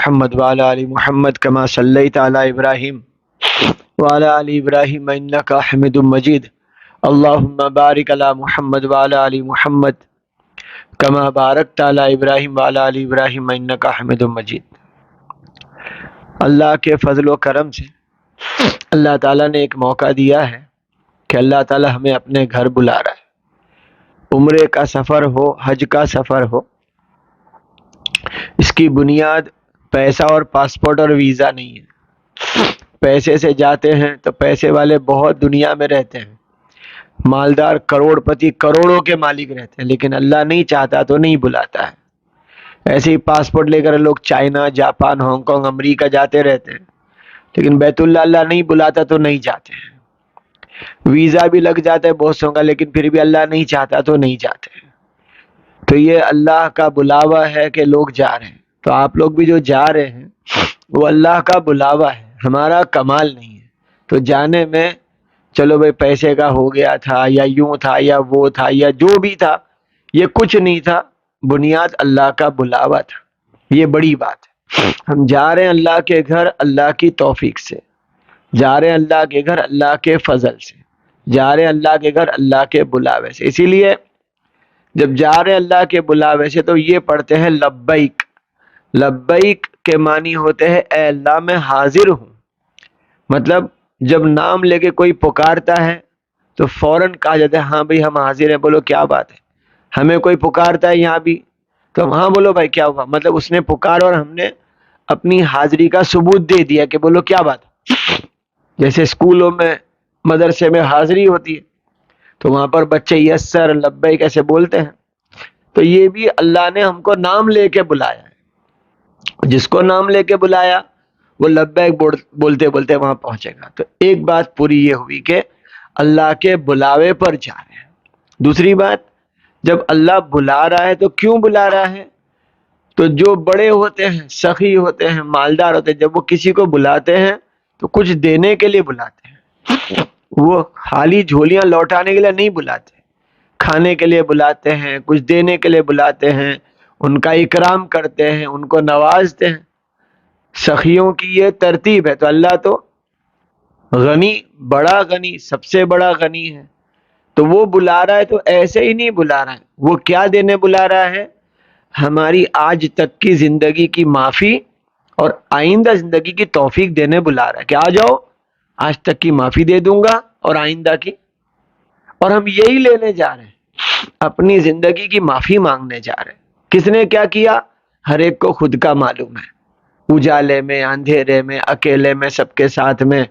محمد وعلى آل محمد كما صليت على إبراهيم وعلى آل إبراهيم إنك حميد مجيد اللهم بارك على محمد وعلى آل محمد كما باركت على إبراهيم وعلى آل إبراهيم إنك حميد مجيد۔ اللہ کے فضل و کرم سے اللہ تعالیٰ نے ایک موقع دیا ہے کہ اللہ تعالیٰ ہمیں اپنے گھر بلا رہا ہے۔ عمرے کا سفر ہو، حج کا سفر ہو، اس کی بنیاد پیسہ اور پاسپورٹ اور ویزا نہیں ہے۔ پیسے سے جاتے ہیں تو پیسے والے بہت دنیا میں رہتے ہیں، مالدار کروڑ پتی کروڑوں کے مالک رہتے ہیں، لیکن اللہ نہیں چاہتا تو نہیں بلاتا ہے۔ ایسے ہی پاسپورٹ لے کر لوگ چائنا، جاپان، ہانگ کانگ، امریکہ جاتے رہتے ہیں، لیکن بیت اللہ نہیں بلاتا تو نہیں جاتے ہیں۔ ویزا بھی لگ جاتا ہے بہت سو کا، لیکن پھر بھی اللہ نہیں چاہتا تو نہیں جاتے ہیں۔ تو یہ اللہ کا بلاوا ہے کہ لوگ جا رہے ہیں۔ تو آپ لوگ بھی جو جا رہے ہیں وہ اللہ کا بلاوا ہے، ہمارا کمال نہیں ہے۔ تو جانے میں چلو بھائی پیسے کا ہو گیا تھا، یا یوں تھا، یا وہ تھا، یا جو بھی تھا، یہ کچھ نہیں تھا، بنیاد اللہ کا بلاوا تھا۔ یہ بڑی بات ہے۔ ہم جا رہے ہیں اللہ کے گھر اللہ کی توفیق سے، جا رہے ہیں اللہ کے گھر اللہ کے فضل سے، جا رہے ہیں اللہ کے گھر اللہ کے بلاوے سے۔ اسی لیے جب جا رہے ہیں اللہ کے بلاوے سے تو یہ پڑھتے ہیں لبیک۔ لبیک کے معنی ہوتے ہیں اے اللہ میں حاضر ہوں۔ مطلب جب نام لے کے کوئی پکارتا ہے تو فوراً کہا جاتا ہے ہاں بھائی ہم حاضر ہیں، بولو کیا بات ہے۔ ہمیں کوئی پکارتا ہے یہاں بھی تو ہم ہاں بولو بھائی کیا ہوا، مطلب اس نے پکارا اور ہم نے اپنی حاضری کا ثبوت دے دیا کہ بولو کیا بات ہے۔ جیسے اسکولوں میں، مدرسے میں حاضری ہوتی ہے تو وہاں پر بچے یس سر لبیک ایسے بولتے ہیں۔ تو یہ بھی اللہ نے ہم کو نام لے کے بلایا ہے، جس کو نام لے کے بلایا وہ لبیک بولتے بولتے وہاں پہنچے گا۔ تو ایک بات پوری یہ ہوئی کہ اللہ کے بلاوے پر جا رہے ہیں۔ دوسری بات، جب اللہ بلا رہا ہے تو کیوں بلا رہا ہے؟ تو جو بڑے ہوتے ہیں، سخی ہوتے ہیں، مالدار ہوتے ہیں، جب وہ کسی کو بلاتے ہیں تو کچھ دینے کے لیے بلاتے ہیں۔ وہ خالی جھولیاں لوٹانے کے لیے نہیں بلاتے، کھانے کے لیے بلاتے ہیں، کچھ دینے کے لیے بلاتے ہیں، ان کا اکرام کرتے ہیں، ان کو نوازتے ہیں۔ سخیوں کی یہ ترتیب ہے۔ تو اللہ تو غنی، بڑا غنی، سب سے بڑا غنی ہے، تو وہ بلا رہا ہے تو ایسے ہی نہیں بلا رہا ہے۔ وہ کیا دینے بلا رہا ہے؟ ہماری آج تک کی زندگی کی معافی اور آئندہ زندگی کی توفیق دینے بلا رہا ہے کہ آ جاؤ، آج تک کی معافی دے دوں گا اور آئندہ کی۔ اور ہم یہی لینے جا رہے ہیں، اپنی زندگی کی معافی مانگنے جا رہے ہیں۔ کس نے کیا کیا؟ ہر ایک کو خود کا معلوم ہے، اجالے میں، اندھیرے میں، اکیلے میں، سب کے ساتھ میں،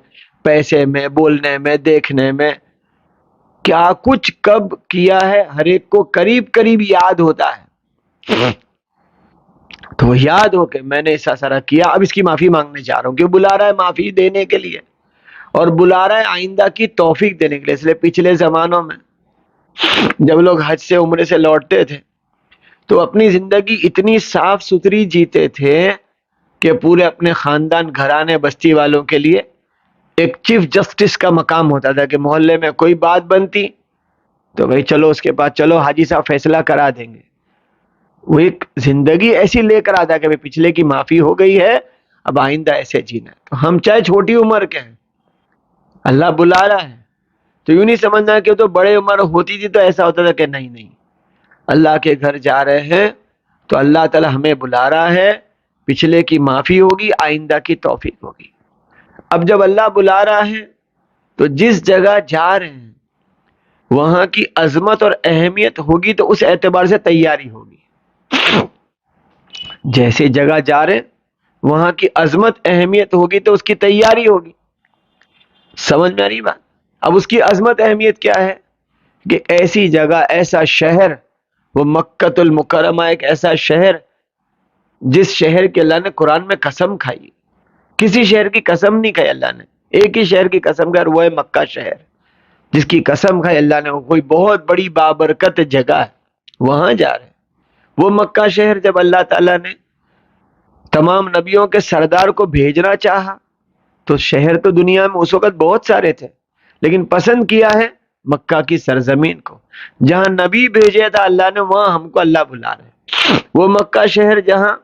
پیسے میں، بولنے میں، دیکھنے میں، کیا کچھ کب کیا ہے ہر ایک کو قریب قریب یاد ہوتا ہے۔ تو وہ یاد ہو کہ میں نے ایسا سارا کیا، اب اس کی معافی مانگنے جا رہا ہوں۔ کیوں بلا رہا ہے؟ معافی دینے کے لیے، اور بلا رہا ہے آئندہ کی توفیق دینے کے لیے۔ اس لیے پچھلے زمانوں میں جب لوگ حج سے عمرے سے لوٹتے تھے تو اپنی زندگی اتنی صاف ستھری جیتے تھے کہ پورے اپنے خاندان، گھرانے، بستی والوں کے لیے ایک چیف جسٹس کا مقام ہوتا تھا کہ محلے میں کوئی بات بنتی تو بھائی چلو اس کے پاس چلو، حاجی صاحب فیصلہ کرا دیں گے۔ وہ ایک زندگی ایسی لے کر آتا کہ پچھلے کی معافی ہو گئی ہے، اب آئندہ ایسے جینا ہے۔ تو ہم چاہے چھوٹی عمر کے ہیں، اللہ بلا رہا ہے تو یوں نہیں سمجھنا کہ تو بڑے عمر ہوتی تھی تو ایسا ہوتا تھا، کہ نہیں، اللہ کے گھر جا رہے ہیں تو اللہ تعالی ہمیں بلا رہا ہے، پچھلے کی معافی ہوگی، آئندہ کی توفیق ہوگی۔ اب جب اللہ بلا رہا ہے تو جس جگہ جا رہے ہیں وہاں کی عظمت اور اہمیت ہوگی تو اس اعتبار سے تیاری ہوگی۔ جیسے جگہ جا رہے ہیں وہاں کی عظمت اہمیت ہوگی تو اس کی تیاری ہوگی۔ سمجھ میں آ رہی بات؟ اب اس کی عظمت اہمیت کیا ہے کہ ایسی جگہ، ایسا شہر، وہ مکۃ المکرمہ، ایک ایسا شہر جس شہر کے اللہ نے قرآن میں قسم کھائی۔ کسی شہر کی قسم نہیں کھائی اللہ نے، ایک ہی شہر کی قسم کھائی، وہ ہے مکہ شہر، جس کی قسم کھائی اللہ نے۔ وہ کوئی بہت بڑی بابرکت جگہ ہے، وہاں جا رہے ہیں۔ وہ مکہ شہر جب اللہ تعالیٰ نے تمام نبیوں کے سردار کو بھیجنا چاہا تو شہر تو دنیا میں اس وقت بہت سارے تھے، لیکن پسند کیا ہے مکہ کی سرزمین کو۔ جہاں نبی بھیجے تھا اللہ نے، وہاں ہم کو اللہ بلا رہے ہیں۔ وہ مکہ شہر جہاں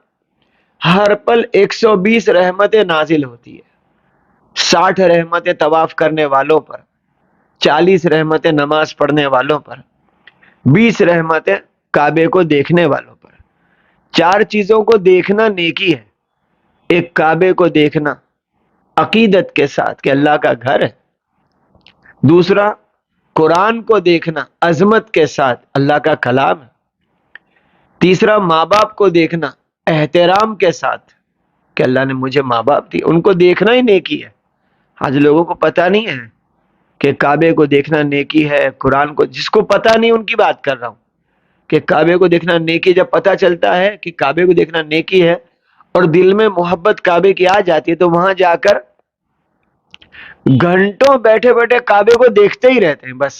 ہر پل 120 رحمتیں نازل ہوتی ہے. 60 رحمتیں طواف کرنے والوں پر، 40 رحمتیں نماز پڑھنے والوں پر، 20 رحمتیں کعبے کو دیکھنے والوں پر. 4 چیزوں کو دیکھنا نیکی ہے. ایک، کعبے کو دیکھنا عقیدت کے ساتھ کہ اللہ کا گھر ہے. دوسرا، قرآن کو دیکھنا عظمت کے ساتھ اللہ کا کلام ہے. تیسرا، ماں باپ کو دیکھنا احترام کے ساتھ کہ اللہ نے مجھے ماں باپ دی، ان کو دیکھنا ہی نیکی ہے. آج لوگوں کو پتہ نہیں ہے کہ کعبے کو دیکھنا نیکی ہے. قرآن کو، جس کو پتہ نہیں ان کی بات کر رہا ہوں کہ کعبے کو دیکھنا نیکی. جب پتہ چلتا ہے کہ کعبے کو دیکھنا نیکی ہے اور دل میں محبت کعبے کی آ جاتی ہے تو وہاں جا کر گھنٹوں بیٹھے بیٹھے کعبے کو دیکھتے ہی رہتے ہیں، بس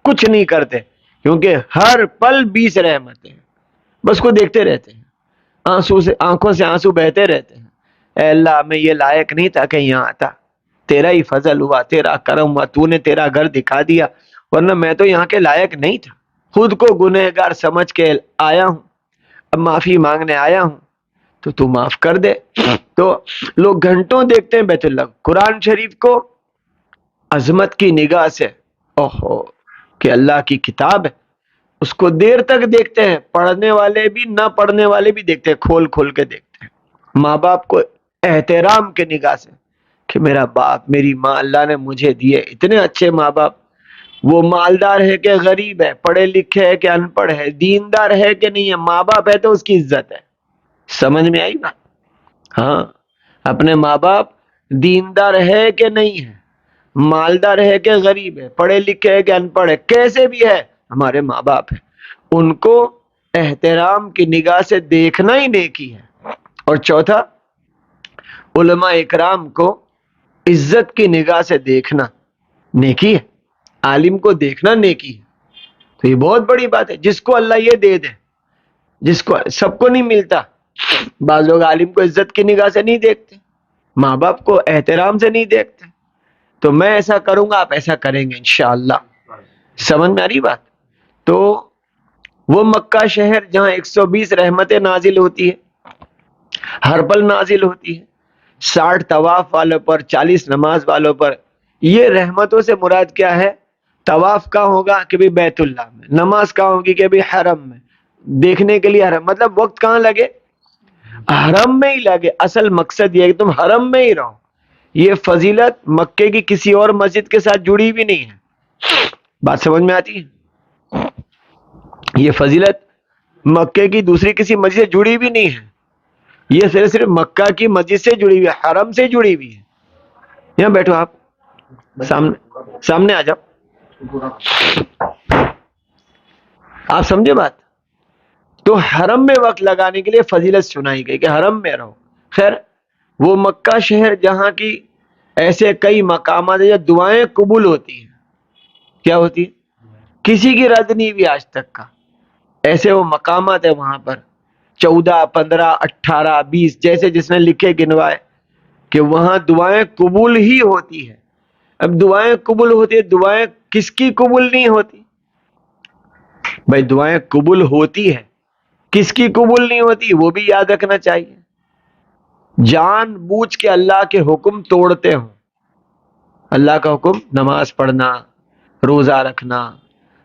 کچھ نہیں کرتے، کیونکہ ہر پل 20 رحمتیں، بس کو دیکھتے رہتے ہیں. آنکھوں سے آنسو بہتے رہتے ہیں. اے اللہ، میں یہ لائق نہیں تھا کہ یہاں آتا، تیرا ہی فضل ہوا، تیرا کرم ہوا، تو نے تیرا گھر دکھا دیا، ورنہ میں تو یہاں کے لائق نہیں تھا. خود کو گنہگار سمجھ کے آیا ہوں، اب معافی مانگنے آیا ہوں تو معاف کر دے. تو لوگ گھنٹوں دیکھتے ہیں بیت اللہ. قرآن شریف کو عظمت کی نگاہ سے، اوہو کہ اللہ کی کتاب ہے، اس کو دیر تک دیکھتے ہیں. پڑھنے والے بھی، نہ پڑھنے والے بھی دیکھتے ہیں، کھول کھول کے دیکھتے ہیں. ماں باپ کو احترام کے نگاہ سے کہ میرا باپ، میری ماں، اللہ نے مجھے دیے اتنے اچھے ماں باپ. وہ مالدار ہے کہ غریب ہے، پڑھے لکھے ہے کہ ان پڑھ ہے، دیندار ہے کہ نہیں ہے، ماں باپ ہے تو اس کی عزت ہے. سمجھ میں آئی بات؟ ہاں، اپنے ماں باپ دیندار ہے کہ نہیں ہے، مالدار ہے کہ غریب ہے، پڑھے لکھے ہے کہ ان پڑھ ہے، کیسے بھی ہے، ہمارے ماں باپ ہیں. ان کو احترام کی نگاہ سے دیکھنا ہی نیکی ہے. اور چوتھا، علماء اکرام کو عزت کی نگاہ سے دیکھنا نیکی ہے. عالم کو دیکھنا نیکی ہے. تو یہ بہت بڑی بات ہے. جس کو اللہ یہ دے دے، جس کو، سب کو نہیں ملتا. بعض لوگ عالم کو عزت کی نگاہ سے نہیں دیکھتے، ماں باپ کو احترام سے نہیں دیکھتے. تو میں ایسا کروں گا، آپ ایسا کریں گے انشاءاللہ. سمجھ میں آ رہی بات؟ تو وہ مکہ شہر جہاں 120 رحمتیں نازل ہوتی ہے، ہر پل نازل ہوتی ہے، 60 طواف والوں پر، 40 نماز والوں پر. یہ رحمتوں سے مراد کیا ہے؟ طواف کہاں ہوگا کہ بھی بیت اللہ میں، نماز کہاں ہوگی کہ بھی حرم میں. دیکھنے کے لیے حرم، مطلب وقت کہاں لگے؟ حرم میں ہی لگے. اصل مقصد یہ ہے کہ تم حرم میں ہی رہو. یہ فضیلت مکے کی کسی اور مسجد کے ساتھ جڑی بھی نہیں ہے. بات سمجھ میں آتی ہے؟ یہ فضیلت مکے کی دوسری کسی مسجد سے جڑی بھی نہیں ہے. یہ صرف مکہ کی مسجد سے جڑی ہوئی ہے، حرم سے جڑی ہوئی ہے. یہاں بیٹھو، آپ سامنے آ جاؤ. آپ سمجھے بات؟ تو حرم میں وقت لگانے کے لیے فضیلت سنائی گئی کہ حرم میں رہو. خیر، وہ مکہ شہر جہاں کی ایسے کئی مقامات ہیں جہاں دعائیں قبول ہوتی ہیں. کیا ہوتی ہے؟ کسی کی رد نہیں ہوئی آج تک کا. ایسے وہ مقامات ہیں وہاں پر، 14، 15، 18، 20، جیسے جس نے لکھے گنوائے کہ وہاں دعائیں قبول ہی ہوتی ہے. اب دعائیں قبول ہوتی ہے، دعائیں کس کی قبول نہیں ہوتی؟ بھائی دعائیں قبول ہوتی ہے، کس کی قبول نہیں ہوتی وہ بھی یاد رکھنا چاہیے. جان بوجھ کے اللہ کے حکم توڑتے ہوں. اللہ کا حکم نماز پڑھنا، روزہ رکھنا،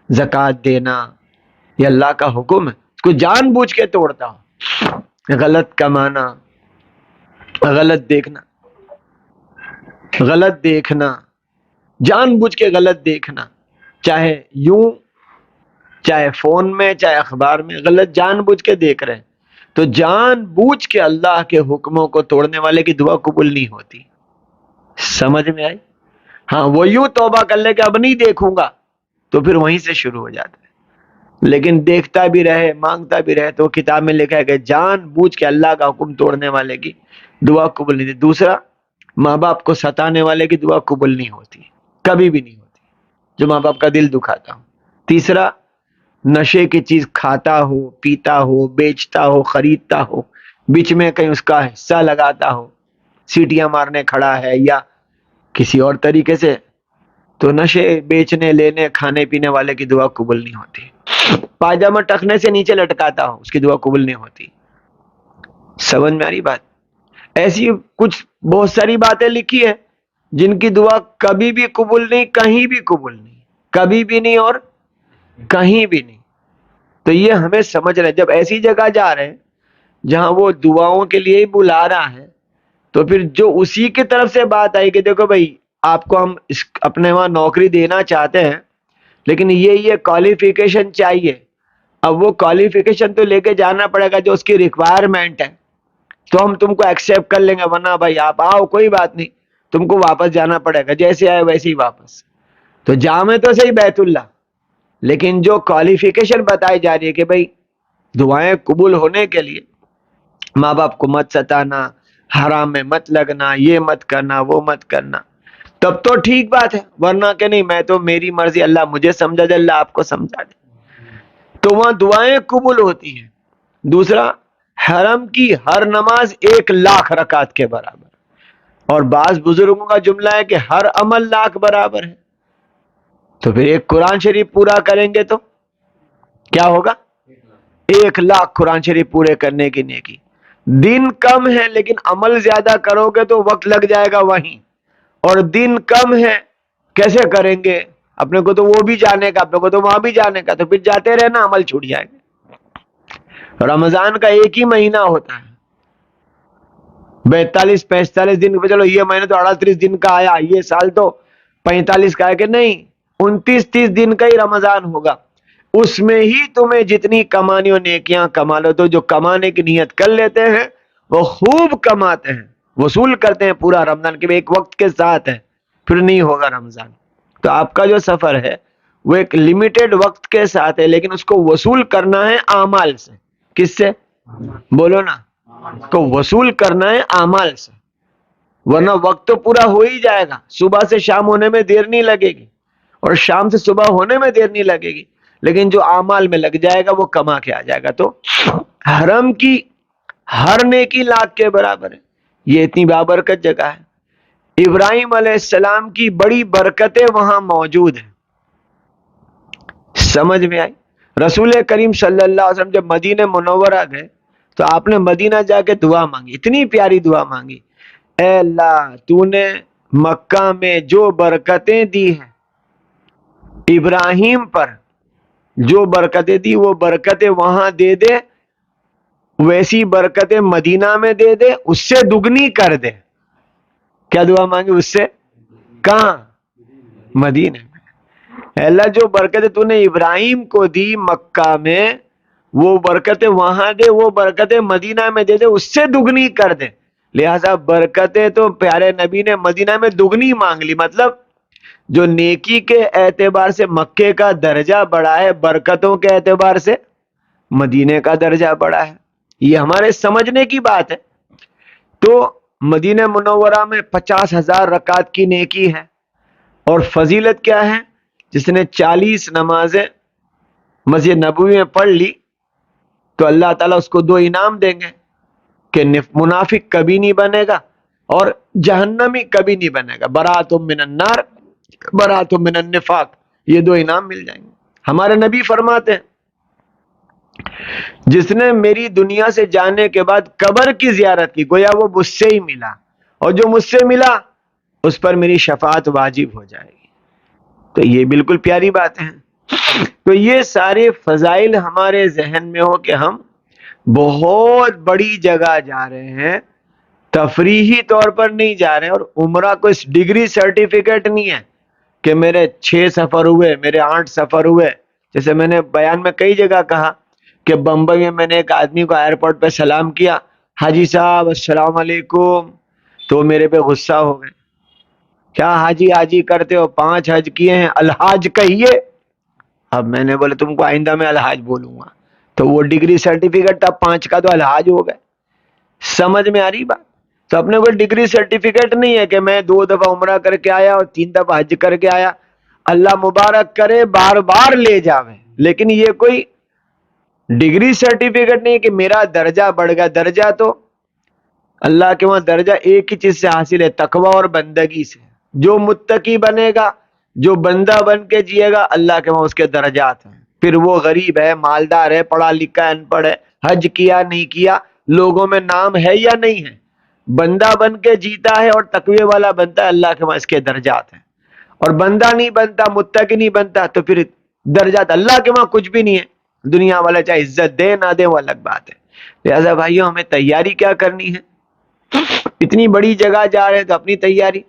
زکوٰۃ دینا، یہ اللہ کا حکم ہے، اس کو جان بوجھ کے توڑتا ہوں. غلط کمانا، غلط دیکھنا، غلط دیکھنا، جان بوجھ کے غلط دیکھنا، چاہے یوں، چاہے فون میں، چاہے اخبار میں، غلط جان بوجھ کے دیکھ رہے ہیں. تو جان بوجھ کے اللہ کے حکموں کو توڑنے والے کی دعا قبول نہیں ہوتی. سمجھ میں آئی؟ ہاں، وہ یوں توبہ کر لے کہ اب نہیں دیکھوں گا تو پھر وہیں سے شروع ہو جاتا ہے. لیکن دیکھتا بھی رہے، مانگتا بھی رہے، تو کتاب میں لکھا ہے کہ جان بوجھ کے اللہ کا حکم توڑنے والے کی دعا قبول نہیں ہوتی. دوسرا، ماں باپ کو ستانے والے کی دعا قبول نہیں ہوتی، کبھی بھی نہیں ہوتی، جو ماں باپ کا دل دکھاتا ہو. تیسرا، نشے کی چیز کھاتا ہو، پیتا ہو، بیچتا ہو، خریدتا ہو، بیچ میں کہیں اس کا حصہ لگاتا ہو، سیٹیاں مارنے کھڑا ہے یا کسی اور طریقے سے، تو نشے بیچنے، لینے، کھانے پینے والے کی دعا قبول نہیں ہوتی. پاجامہ ٹخنے سے نیچے لٹکاتا ہو، اس کی دعا قبول نہیں ہوتی. سمجھ میں آ رہی بات؟ ایسی کچھ بہت ساری باتیں لکھی ہے جن کی دعا کبھی بھی قبول نہیں، کہیں بھی قبول نہیں، کبھی بھی نہیں اور کہیں بھی نہیں. تو یہ ہمیں سمجھ رہے جب ایسی جگہ جا رہے ہیں جہاں وہ دعاؤں کے لیے ہی بلا رہا ہے، تو پھر جو اسی کی طرف سے بات آئی کہ دیکھو بھائی آپ کو ہم اپنے وہاں نوکری دینا چاہتے ہیں لیکن یہ کوالیفیکیشن چاہیے. اب وہ کوالیفیکیشن تو لے کے جانا پڑے گا جو اس کی ریکوائرمنٹ ہے، تو ہم تم کو ایکسیپٹ کر لیں گے، ورنہ بھائی آپ آؤ کوئی بات نہیں، تم کو واپس جانا پڑے گا، جیسے آئے ویسے ہی واپس. تو جامع تو صحیح بیت اللہ، لیکن جو کوالیفیکیشن بتائی جا رہی ہے کہ بھائی دعائیں قبول ہونے کے لیے ماں باپ کو مت ستانا، حرام میں مت لگنا، یہ مت کرنا، وہ مت کرنا، تب تو ٹھیک بات ہے. ورنہ کہ نہیں میں تو میری مرضی، اللہ مجھے سمجھا دے، اللہ آپ کو سمجھا دے، تو وہاں دعائیں قبول ہوتی ہیں. دوسرا، حرم کی ہر نماز 1,00,000 رکعت کے برابر، اور بعض بزرگوں کا جملہ ہے کہ ہر عمل لاکھ برابر ہے. تو پھر ایک قرآن شریف پورا کریں گے تو کیا ہوگا؟ 1,00,000 قرآن شریف پورے کرنے کی نیکی. دن کم ہے لیکن عمل زیادہ کرو گے تو وقت لگ جائے گا وہیں، اور دن کم ہے کیسے کریں گے؟ اپنے کو تو وہ بھی جانے کا، اپنے کو تو وہاں بھی جانے کا، تو پھر جاتے رہنا، عمل چھوٹ جائے گا. رمضان کا ایک ہی مہینہ ہوتا ہے، 42-45 دن پہ، چلو یہ مہینہ تو 38 دن کا آیا، یہ سال تو 45 کا ہے، کہ نہیں 29-30 دن کا ہی رمضان ہوگا. اس میں ہی تمہیں جتنی کمانی اور نیکیاں کما لو. تو جو کمانے کی نیت کر لیتے ہیں وہ خوب کماتے ہیں، وصول کرتے ہیں پورا رمضان کے ایک وقت کے ساتھ ہے، پھر نہیں ہوگا رمضان. تو آپ کا جو سفر ہے وہ ایک لمیٹڈ وقت کے ساتھ ہے، لیکن اس کو وصول کرنا ہے اعمال سے. کس سے؟ بولو نا. کو وصول کرنا ہے اعمال سے، ورنہ وقت تو پورا ہو ہی جائے گا. صبح سے شام ہونے میں دیر نہیں لگے گی، اور شام سے صبح ہونے میں دیر نہیں لگے گی، لیکن جو اعمال میں لگ جائے گا وہ کما کے آ جائے گا. تو حرم کی ہر نیکی 1,00,000 کے برابر ہے. یہ اتنی بابرکت جگہ ہے. ابراہیم علیہ السلام کی بڑی برکتیں وہاں موجود ہیں. سمجھ میں آئی؟ رسول کریم صلی اللہ علیہ وسلم جب مدینہ منورہ گئے تو آپ نے مدینہ جا کے دعا مانگی، اتنی پیاری دعا مانگی، اے اللہ تو نے مکہ میں جو برکتیں دی ہیں ابراہیم پر، جو برکتیں دی وہ برکتیں وہاں دے دے، ویسی برکتیں مدینہ میں دے دے، اس سے دگنی کر دے. کیا دعا مانگی؟ اس سے کہاں؟ مدینہ میں. اے اللہ جو برکتیں تو نے ابراہیم کو دی مکہ میں، وہ برکتیں وہاں دے، وہ برکتیں مدینہ میں دے دے، اس سے دگنی کر دے. لہذا برکتیں تو پیارے نبی نے مدینہ میں دگنی مانگ لی. مطلب جو نیکی کے اعتبار سے مکے کا درجہ بڑا ہے، برکتوں کے اعتبار سے مدینے کا درجہ بڑا ہے. یہ ہمارے سمجھنے کی بات ہے. تو مدینہ منورہ میں 50,000 رکعت کی نیکی ہے. اور فضیلت کیا ہے؟ جس نے 40 نمازیں مسجد نبوی میں پڑھ لی تو اللہ تعالیٰ اس کو 2 انعام دیں گے کہ منافق کبھی نہیں بنے گا اور جہنمی کبھی نہیں بنے گا. برات من النار، برات من النفاق، یہ 2 انعام مل جائیں گے. ہمارے نبی فرماتے ہیں جس نے میری دنیا سے جانے کے بعد قبر کی زیارت کی گویا وہ مجھ سے ہی ملا، اور جو مجھ سے ملا اس پر میری شفاعت واجب ہو جائے گی. تو یہ بالکل پیاری بات ہے. تو یہ سارے فضائل ہمارے ذہن میں ہو کہ ہم بہت بڑی جگہ جا رہے ہیں، تفریحی طور پر نہیں جا رہے ہیں. اور عمرہ کوئی ڈگری سرٹیفکیٹ نہیں ہے کہ میرے 6 سفر ہوئے، میرے 8 سفر ہوئے. جیسے میں نے بیان میں کئی جگہ کہا کہ بمبئی میں میں نے ایک آدمی کو ایئرپورٹ پہ سلام کیا، حاجی صاحب السلام علیکم، تو میرے پہ غصہ ہو گئے. کیا حاجی حاجی کرتے ہو؟ 5 حج کیے ہیں، الحاج کہیے. اب میں نے بولے تم کو آئندہ میں الحاج بولوں گا، تو وہ ڈگری سرٹیفکیٹ تھا 5 کا، تو الحاج ہو گئے. سمجھ میں آ رہی بات؟ تو اپنے کوئی ڈگری سرٹیفکیٹ نہیں ہے کہ میں 2 دفعہ عمرہ کر کے آیا اور 3 دفعہ حج کر کے آیا. اللہ مبارک کرے بار بار لے جاوے، لیکن یہ کوئی ڈگری سرٹیفکیٹ نہیں کہ میرا درجہ بڑھ گیا. درجہ تو اللہ کے وہاں درجہ ایک ہی چیز سے حاصل ہے، تقوی اور بندگی سے. جو متقی بنے گا، جو بندہ بن کے جیے گا، اللہ کے وہاں اس کے درجات ہیں. پھر وہ غریب ہے، مالدار ہے، پڑھا لکھا ہے، ان پڑھ ہے، حج کیا نہیں کیا، لوگوں میں نام ہے یا نہیں ہے. بندہ بن کے جیتا ہے اور تقوی والا بنتا ہے, اللہ کے وہاں اس کے درجات ہیں. اور بندہ نہیں بنتا, متقی نہیں بنتا, تو پھر درجات اللہ کے وہاں کچھ بھی نہیں ہے. دنیا والا چاہے عزت دے نہ دے وہ الگ بات ہے. لہذا بھائیوں ہمیں تیاری کیا کرنی ہے؟ اتنی بڑی جگہ جا رہے ہیں تو اپنی تیاری,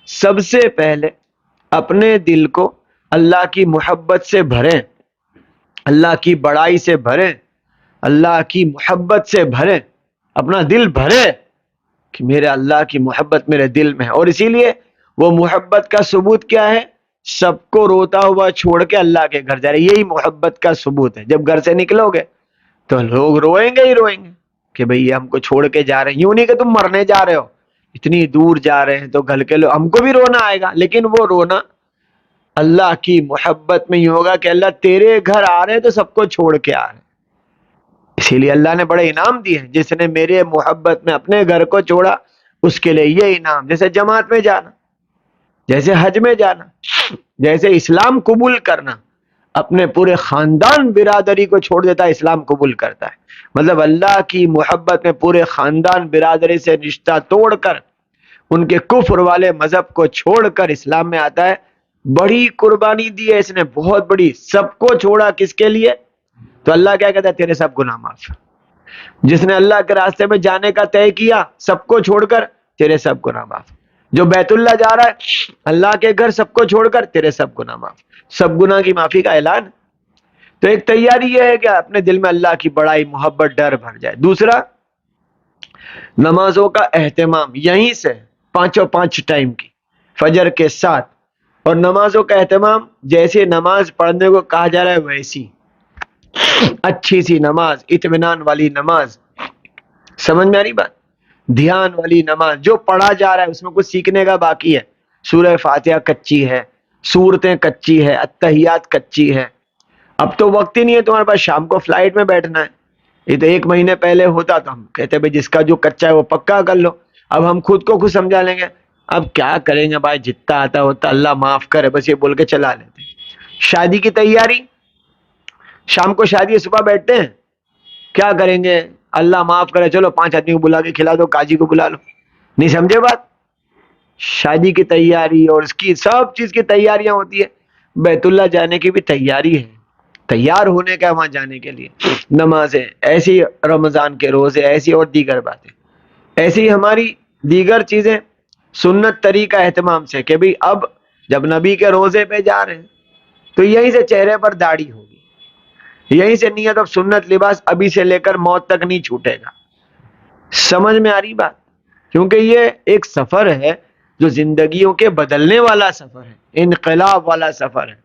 سب سے پہلے اپنے دل کو اللہ کی محبت سے بھریں, اللہ کی بڑائی سے بھریں, اللہ کی محبت سے بھریں, اپنا دل بھرے کہ میرے اللہ کی محبت میرے دل میں ہے. اور اسی لیے وہ محبت کا ثبوت کیا ہے؟ سب کو روتا ہوا چھوڑ کے اللہ کے گھر جا رہے, یہی محبت کا ثبوت ہے. جب گھر سے نکلو گے تو لوگ روئیں گے ہی روئیں گے کہ بھئی ہم کو چھوڑ کے جا رہے ہیں. یوں نہیں کہ تم مرنے جا رہے ہو, اتنی دور جا رہے ہیں تو گھر کے لوگ, ہم کو بھی رونا آئے گا, لیکن وہ رونا اللہ کی محبت میں ہی ہوگا کہ اللہ تیرے گھر آ رہے ہیں تو سب کو چھوڑ کے آ رہے ہیں. اسی لیے اللہ نے بڑے انعام دیے ہیں, جس نے میرے محبت میں اپنے گھر کو چھوڑا اس کے لیے یہ انعام. جیسے جماعت میں جانا, جیسے حج میں جانا, جیسے اسلام قبول کرنا, اپنے پورے خاندان برادری کو چھوڑ دیتا ہے, اسلام قبول کرتا ہے. مطلب اللہ کی محبت میں پورے خاندان برادری سے رشتہ توڑ کر ان کے کفر والے مذہب کو چھوڑ کر اسلام میں آتا ہے. بڑی قربانی دی ہے اس نے, بہت بڑی. سب کو چھوڑا کس کے لیے؟ تو اللہ کیا کہتا ہے؟ تیرے سب گناہ معاف. جس نے اللہ کے راستے میں جانے کا طے کیا سب کو چھوڑ کر, تیرے سب گناہ معاف. جو بیت اللہ جا رہا ہے اللہ کے گھر سب کو چھوڑ کر, تیرے سب گناہ معاف. سب گناہ کی معافی کا اعلان. تو ایک تیاری یہ ہے کہ اپنے دل میں اللہ کی بڑائی, محبت, ڈر بھر جائے. دوسرا, نمازوں کا اہتمام یہیں سے, پانچوں پانچ ٹائم کی, فجر کے ساتھ. اور نمازوں کا اہتمام جیسے نماز پڑھنے کو کہا جا رہا ہے ویسی اچھی سی نماز, اطمینان والی نماز. سمجھ میں آ رہی بات؟ دھیان والی نماز. جو پڑھا جا رہا ہے اس میں کچھ سیکھنے کا باقی ہے. سورہ فاتحہ کچی ہے, سورتیں کچی ہے, اتحیات کچی ہے. اب تو وقت ہی نہیں ہے تمہارے پاس, شام کو فلائٹ میں بیٹھنا ہے. یہ تو ایک مہینے پہلے ہوتا تو ہم کہتے بھائی جس کا جو کچا ہے وہ پکا کر لو. اب ہم خود کو خود سمجھا لیں گے, اب کیا کریں گے بھائی, جتنا آتا ہوتا اللہ معاف کرے, بس یہ بول کے چلا لیتے. شادی کی تیاری, شام کو شادی ہے, صبح بیٹھتے ہیں, کیا کریں گے؟ اللہ معاف کرے, چلو 5 آدمی کو بلا کے کھلا دو, قاضی کو بلا لو. نہیں سمجھے بات؟ شادی کی تیاری اور اس کی سب چیز کی تیاریاں ہوتی ہے. بیت اللہ جانے کی بھی تیاری ہے, تیار ہونے کا وہاں جانے کے لیے. نمازیں ایسی, رمضان کے روزے ایسی, اور دیگر باتیں ایسی. ہماری دیگر چیزیں سنت طریقہ اہتمام سے کہ بھئی اب جب نبی کے روزے پہ جا رہے ہیں تو یہیں سے چہرے پر داڑھی ہوگی, یہیں سے نیت. اب سنت لباس ابھی سے لے کر موت تک نہیں چھوٹے گا. سمجھ میں آ رہی بات؟ کیونکہ یہ ایک سفر ہے جو زندگیوں کے بدلنے والا سفر ہے, انقلاب والا سفر ہے.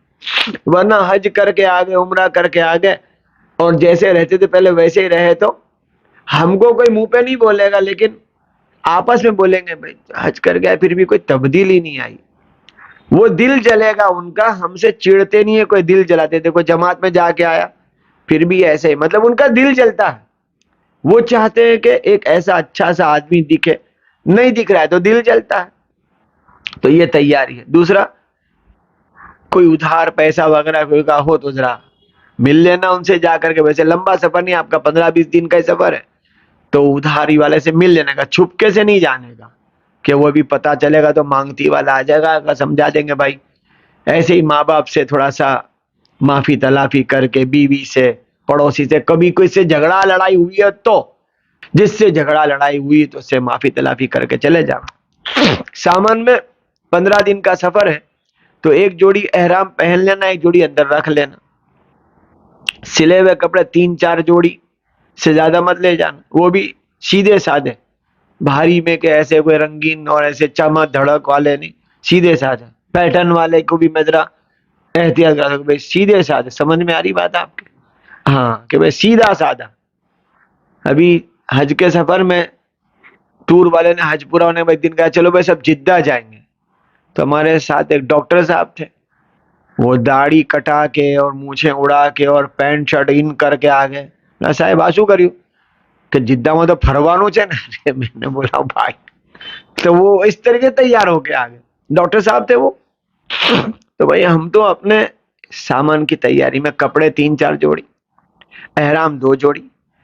ورنہ حج کر کے آگے, عمرہ کر کے آگے, اور جیسے رہتے تھے پہلے ویسے ہی رہے تو ہم کو کوئی منہ پہ نہیں بولے گا, لیکن آپس میں بولیں گے بھائی حج کر گیا پھر بھی کوئی تبدیلی نہیں آئی. وہ دل جلے گا ان کا, ہم سے چڑھتے نہیں ہے, کوئی دل جلاتے تھے. کوئی جماعت میں جا کے آیا پھر بھی ایسے ہی, مطلب ان کا دل جلتا ہے. وہ چاہتے ہیں کہ ایک ایسا اچھا سا آدمی دکھے, نہیں دکھ رہا ہے تو دل جلتا ہے. تو یہ تیاری ہے. دوسرا, کوئی ادھار پیسہ وغیرہ کوئی کا ہو تو ذرا مل لینا ان سے جا کر کے. ویسے لمبا سفر نہیں, آپ کا 15-20 دن کا سفر ہے, تو ادھاری والے سے مل لینے کا, چھپکے سے نہیں جانے کا کہ وہ بھی پتا چلے گا تو مانگتی والا آ جائے گا, سمجھا دیں گے بھائی. ایسے ہی ماں باپ سے تھوڑا سا معافی تلافی کر کے, بیوی سے, پڑوسی سے, کبھی کوئی سے جھگڑا لڑائی ہوئی ہے تو جس سے جھگڑا لڑائی ہوئی تو اس سے معافی تلافی کر کے چلے جاؤ. سامان میں 15 دن کا سفر ہے تو ایک جوڑی احرام پہن لینا, ایک جوڑی اندر رکھ لینا. سلے ہوئے کپڑے 3-4 جوڑی سے زیادہ مت لے جانا, وہ بھی سیدھے سادے, بھاری میں کہ ایسے کوئی رنگین اور ایسے چمک دھڑک والے نہیں, سیدھے سادے. پیٹرن والے کو بھی میں ذرا احتیاط کر سکوں, بھائی سیدھے سادے. سمجھ میں آ رہی بات آپ کے؟ ہاں, کہ بھائی سیدھا سادہ. ابھی حج کے سفر میں ٹور والے نے حج پورا ہونے کے بعد دن کہا چلو بھائی سب جدہ جائیں گے. تو ہمارے ساتھ ایک ڈاکٹر صاحب تھے, وہ داڑھی کٹا کے اور مونچھیں اڑا کے اور پینٹ شرٹ ان کر کے آ گئے. صاحب آشو کریو کہ جدہ میں تو پھروانو ہے نا. میں نے بولا بھائی, تو وہ اس طریقے تیار ہو کے آ گئے. ڈاکٹر صاحب تھے وہ. تو بھائی ہم تو اپنے سامان کی تیاری میں کپڑے 3-4 جوڑی, احرام 2 جوڑی,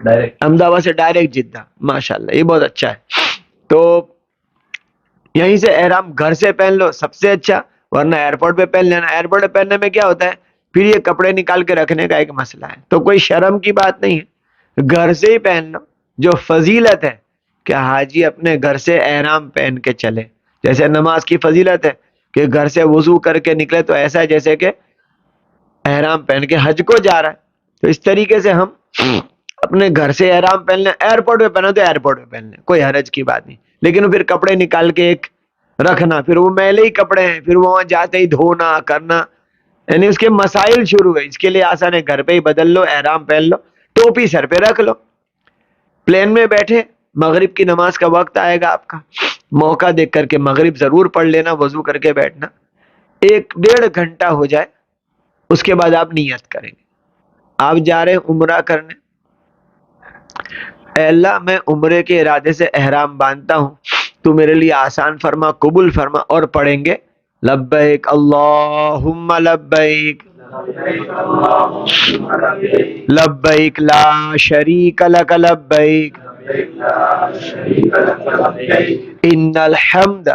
احمد آباد سے ڈائریکٹ جدہ، ماشاءاللہ یہ بہت اچھا ہے. تو یہیں سے احرام گھر سے پہن لو سب سے اچھا، ورنہ ایئرپورٹ پہ پہن لینا. ایئرپورٹ پہ پہننے میں کیا ہوتا ہے، پھر یہ کپڑے نکال کے رکھنے کا ایک مسئلہ ہے، تو کوئی شرم کی بات نہیں ہے، گھر سے ہی پہن لو. جو فضیلت ہے کہ حاجی اپنے گھر سے احرام پہن کے چلے، جیسے نماز کی فضیلت ہے کہ گھر سے وضو کر کے نکلے تو ایسا ہے جیسے کہ احرام پہن کے حج کو جا رہا ہے. تو اس طریقے سے ہم اپنے گھر سے احرام پہن لیں، ایئرپورٹ پہ پہنا تو ایئرپورٹ پہ پہن لیں، کوئی حرج کی بات نہیں. لیکن پھر کپڑے نکال کے ایک رکھنا، پھر وہ میلے ہی کپڑے ہیں، پھر وہاں جاتے ہی دھونا کرنا، یعنی اس کے مسائل شروع ہوئے. اس کے لیے آسان ہے، گھر پہ ہی بدل لو، احرام پہن لو، ٹوپی سر پہ رکھ لو، پلین میں بیٹھے مغرب کی نماز کا وقت آئے گا آپ کا، موقع دیکھ کر کے مغرب ضرور پڑھ لینا، وضو کر کے بیٹھنا. 1 ڈیڑھ گھنٹہ ہو جائے اس کے بعد آپ نیت کریں گے. آپ جا رہے ہیں عمرہ کرنے، اے اللہ میں عمرے کے ارادے سے احرام باندھتا ہوں، تو میرے لیے آسان فرما، قبول فرما. اور پڑھیں گے لبیک اللہم لبیک لبیک لا شریک لک لبیک ان الحمد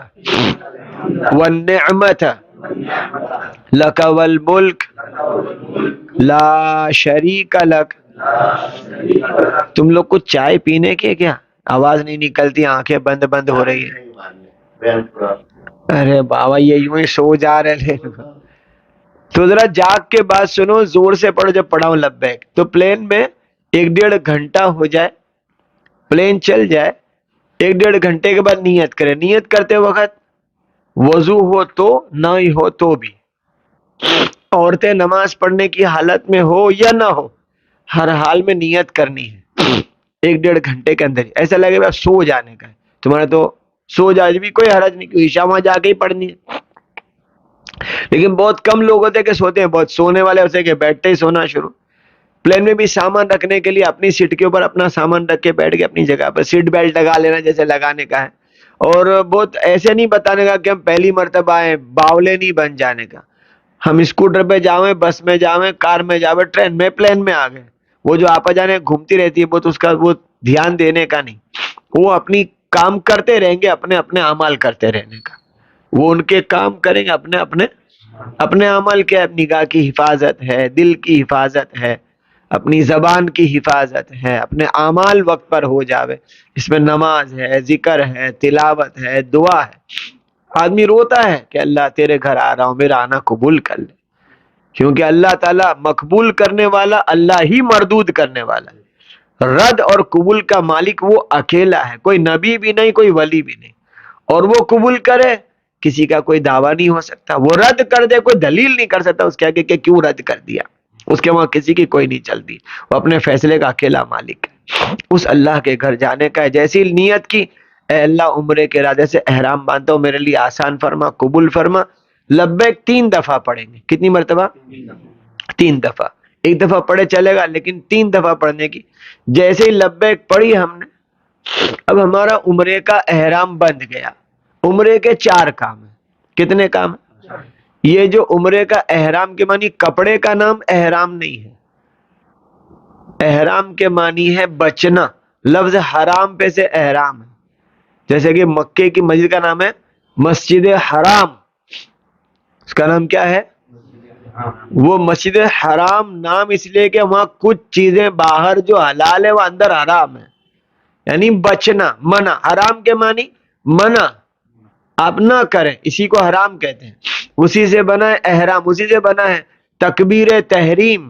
والنعمت لک والملک لا شریک لک. تم لوگ کچھ چائے پینے کے کیا؟ آواز نہیں نکلتی، آنکھیں بند بند ہو رہی ہے. ارے بابا یہ یوں ہی سو جا رہے ہیں. تو ذرا جاگ کے بات سنو، زور سے پڑھو. جب پڑھا ہوں لبیک تو پلین میں 1 ڈیڑھ گھنٹہ ہو جائے، پلین چل جائے، 1 ڈیڑھ گھنٹے کے بعد نیت کرے. نیت کرتے وقت وضو ہو تو نہ ہی ہو تو بھی، عورتیں نماز پڑھنے کی حالت میں ہو یا نہ ہو، ہر حال میں نیت کرنی ہے. 1 ڈیڑھ گھنٹے کے اندر ہی ایسا لگے گا سو جانے کا ہے تمہارا، تو سو جائے بھی کوئی حرج نہیں، عشاء وہاں جا کے ہی پڑھنی ہے. لیکن بہت کم لوگ ہوتے ہیں کہ سوتے ہیں، بہت سونے والے ہوتے ہیں کہ بیٹھتے ہی سونا شروع. پلین میں بھی سامان رکھنے کے لیے اپنی سیٹ کے اوپر اپنا سامان رکھ کے بیٹھ کے اپنی جگہ پر سیٹ بیلٹ لگا لینا جیسے لگانے کا ہے. اور بہت ایسے نہیں بتانے کا کہ ہم پہلی مرتبہ آئے، باولے نہیں بن جانے کا. ہم اسکوٹر پہ جاویں، بس میں جاویں، کار میں جاویں، ٹرین میں، پلین میں آ گئے، وہ جو آپا جانے گھومتی رہتی ہے بہت، اس کا وہ دھیان دینے کا نہیں. وہ اپنی کام کرتے رہیں گے، اپنے اپنے اعمال کرتے رہنے کا. وہ ان کے کام کریں گے، اپنے اپنے اپنے عمل کے. نگاہ کی حفاظت ہے، دل کی حفاظت ہے، اپنی زبان کی حفاظت ہے، اپنے اعمال وقت پر ہو جاوے. اس میں نماز ہے، ذکر ہے، تلاوت ہے، دعا ہے. آدمی روتا ہے کہ اللہ تیرے گھر آ رہا ہوں، میرا آنا قبول کر لے، کیونکہ اللہ تعالیٰ مقبول کرنے والا، اللہ ہی مردود کرنے والا ہے. رد اور قبول کا مالک وہ اکیلا ہے، کوئی نبی بھی نہیں، کوئی ولی بھی نہیں. اور وہ قبول کرے، کسی کا کوئی دعویٰ نہیں ہو سکتا. وہ رد کر دے، کوئی دلیل نہیں کر سکتا اس کے آگے کہ کیوں رد کر دیا. اس کے وہاں کسی کی کوئی نہیں چلتی، وہ اپنے فیصلے کا اکیلا مالک ہے. اس اللہ کے گھر جانے کا ہے. جیسی نیت کی، اے اللہ عمرے کے ارادے سے احرام باندھتا ہوں، میرے لیے آسان فرما، قبول فرما. لبیک 3 دفعہ پڑھیں گے. کتنی مرتبہ؟ 3 دفعہ. ایک دفعہ پڑھے چلے گا، لیکن 3 دفعہ پڑھنے کی. جیسے ہی لبیک پڑھی ہم نے، اب ہمارا عمرے کا احرام بند گیا. عمرے کے 4 کام ہیں. کتنے کام ہیں؟ یہ جو عمرے کا احرام کے معنی کپڑے کا نام احرام نہیں ہے. احرام کے معنی ہے بچنا. لفظ حرام پہ سے احرام ہے. جیسے کہ مکے کی مسجد کا نام ہے مسجد حرام، اس کا نام کیا ہے؟ وہ مسجد حرام نام اس لیے کہ وہاں کچھ چیزیں باہر جو حلال ہے وہ اندر حرام ہے، یعنی بچنا، منع. حرام کے معنی منع، آپ نہ کریں، اسی کو حرام کہتے ہیں. اسی سے بنا ہے احرام، اسی سے بنا ہے تکبیر تحریم.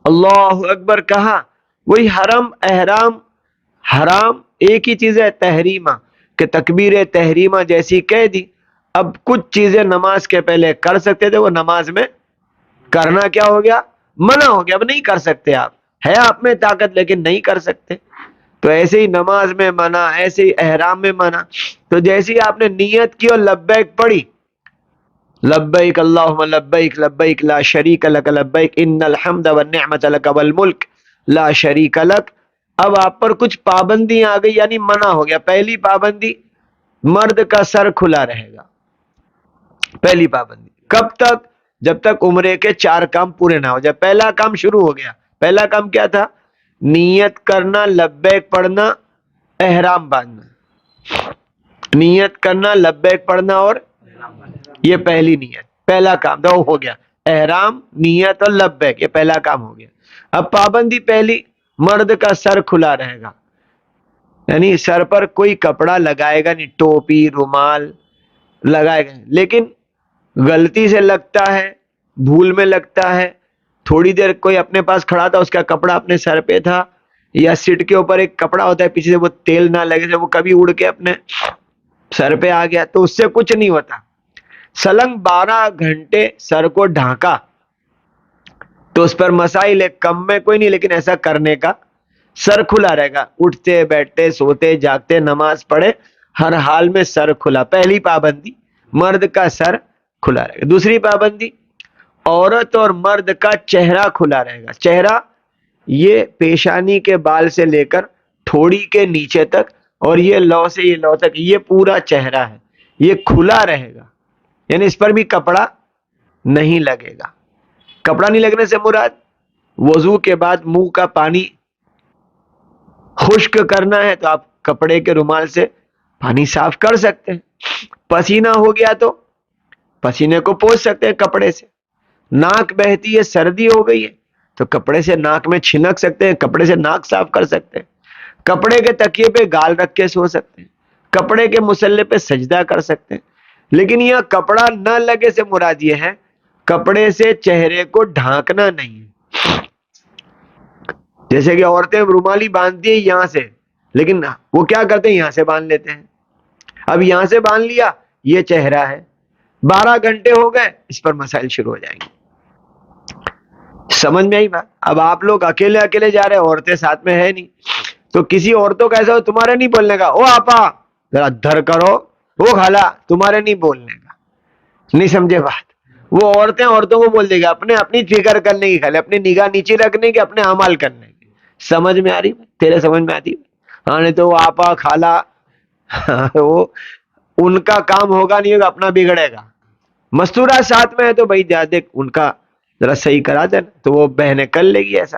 اللہ اکبر کہا، وہی حرم احرام. حرام ایک ہی چیز ہے، تحریمہ، کہ تکبیر تحریمہ جیسی کہہ دی. اب کچھ چیزیں نماز کے پہلے کر سکتے تھے، وہ نماز میں کرنا کیا ہو گیا؟ منع ہو گیا. اب نہیں کر سکتے. آپ ہے آپ میں طاقت لیکن نہیں کر سکتے. تو ایسے ہی نماز میں منع، ایسے ہی احرام میں منع. تو جیسے ہی آپ نے نیت کی اور لبیک پڑھی، لبیک اللہم لبیک لبیک لا شریک لک لبیک ان الحمد والنعمت لک والملک لا شریک لک. اب آپ پر کچھ پابندیاں آ گئی، یعنی منع ہو گیا. پہلی پابندی، مرد کا سر کھلا رہے گا. پہلی پابندی کب تک؟ جب تک عمرے کے 4 کام پورے نہ ہو جائے. پہلا کام شروع ہو گیا. پہلا کام کیا تھا نیت کرنا، لبیک پڑھنا، احرام باندھنا. نیت کرنا، لبیک پڑھنا اور یہ پہلی نیت، پہلا کام دو ہو گیا. احرام، نیت اور لبیک، یہ پہلا کام ہو گیا. اب پابندی پہلی، مرد کا سر کھلا رہے گا، یعنی سر پر کوئی کپڑا لگائے گا نہیں، ٹوپی رومال لگائے گا. لیکن غلطی سے لگتا ہے، بھول میں لگتا ہے، تھوڑی دیر کوئی اپنے پاس کھڑا تھا، اس کا کپڑا اپنے سر پہ تھا، یا سیٹ کے اوپر ایک کپڑا ہوتا ہے پیچھے سے، وہ تیل نہ لگے، وہ کبھی اڑ کے اپنے سر پہ آ گیا تو اس سے کچھ نہیں ہوتا. سلنگ 12 گھنٹے سر کو ڈھانکا تو اس پر مسائل ہے، کم میں کوئی نہیں، لیکن ایسا کرنے کا سر کھلا رہے گا، اٹھتے بیٹھتے سوتے جاگتے نماز پڑھے ہر حال میں سر کھلا. پہلی پابندی، مرد کا سر کھلا رہے گا. دوسری پابندی، عورت اور مرد کا چہرہ کھلا رہے گا. چہرہ یہ پیشانی کے بال سے لے کر تھوڑی کے نیچے تک، اور یہ لو سے یہ لو تک، یہ پورا چہرہ ہے، یہ کھلا رہے گا، یعنی اس پر بھی کپڑا نہیں لگے گا. کپڑا نہیں لگنے سے مراد وضو کے بعد منہ کا پانی خشک کرنا ہے تو آپ کپڑے کے رومال سے پانی صاف کر سکتے ہیں. پسینہ ہو گیا تو پسینے کو پوچھ سکتے ہیں کپڑے سے. ناک بہتی ہے، سردی ہو گئی ہے تو کپڑے سے ناک میں چھنک سکتے ہیں، کپڑے سے ناک صاف کر سکتے ہیں. کپڑے کے تکیے پہ گال رکھ کے سو سکتے ہیں، کپڑے کے مسلے پہ سجدہ کر سکتے ہیں. لیکن یہ کپڑا نہ لگے سے مراد یہ ہے کپڑے سے چہرے کو ڈھانکنا نہیں ہے. جیسے کہ عورتیں رومالی باندھتی ہیں یہاں سے، لیکن وہ کیا کرتے ہیں، یہاں سے باندھ لیتے ہیں. اب یہاں سے باندھ لیا، یہ چہرہ ہے، 12 گھنٹے ہو گئے، اس پر مسائل شروع ہو جائیں گے. سمجھ میں آئی بات؟ اب آپ لوگ اکیلے اکیلے جا رہے ہیں، عورتیں ساتھ میں ہے نہیں، تو کسی عورتوں کا ایسا ہو تمہارے نہیں بولنے کا، او آپا ذرا دھر کرو، وہ خالہ تمہارے نہیں بولنے کا. نہیں سمجھے بات؟ وہ عورتیں عورتوں کو بول دے گا، اپنے اپنی فکر کرنے کی، خالی اپنی نگاہ نیچے رکھنے کی، اپنے اعمال کرنے کی. سمجھ میں آ رہی؟ تیرے سمجھ میں آتی؟ ہاں نہیں تو وہ آپا خالہ وہ ان کا کام ہوگا نہیں ہوگا، اپنا بگڑے گا. مستورات ساتھ میں ہے تو بھائی دیکھ ان کا ذرا صحیح کرا دینا، تو وہ بہنیں کر لے گی ایسا.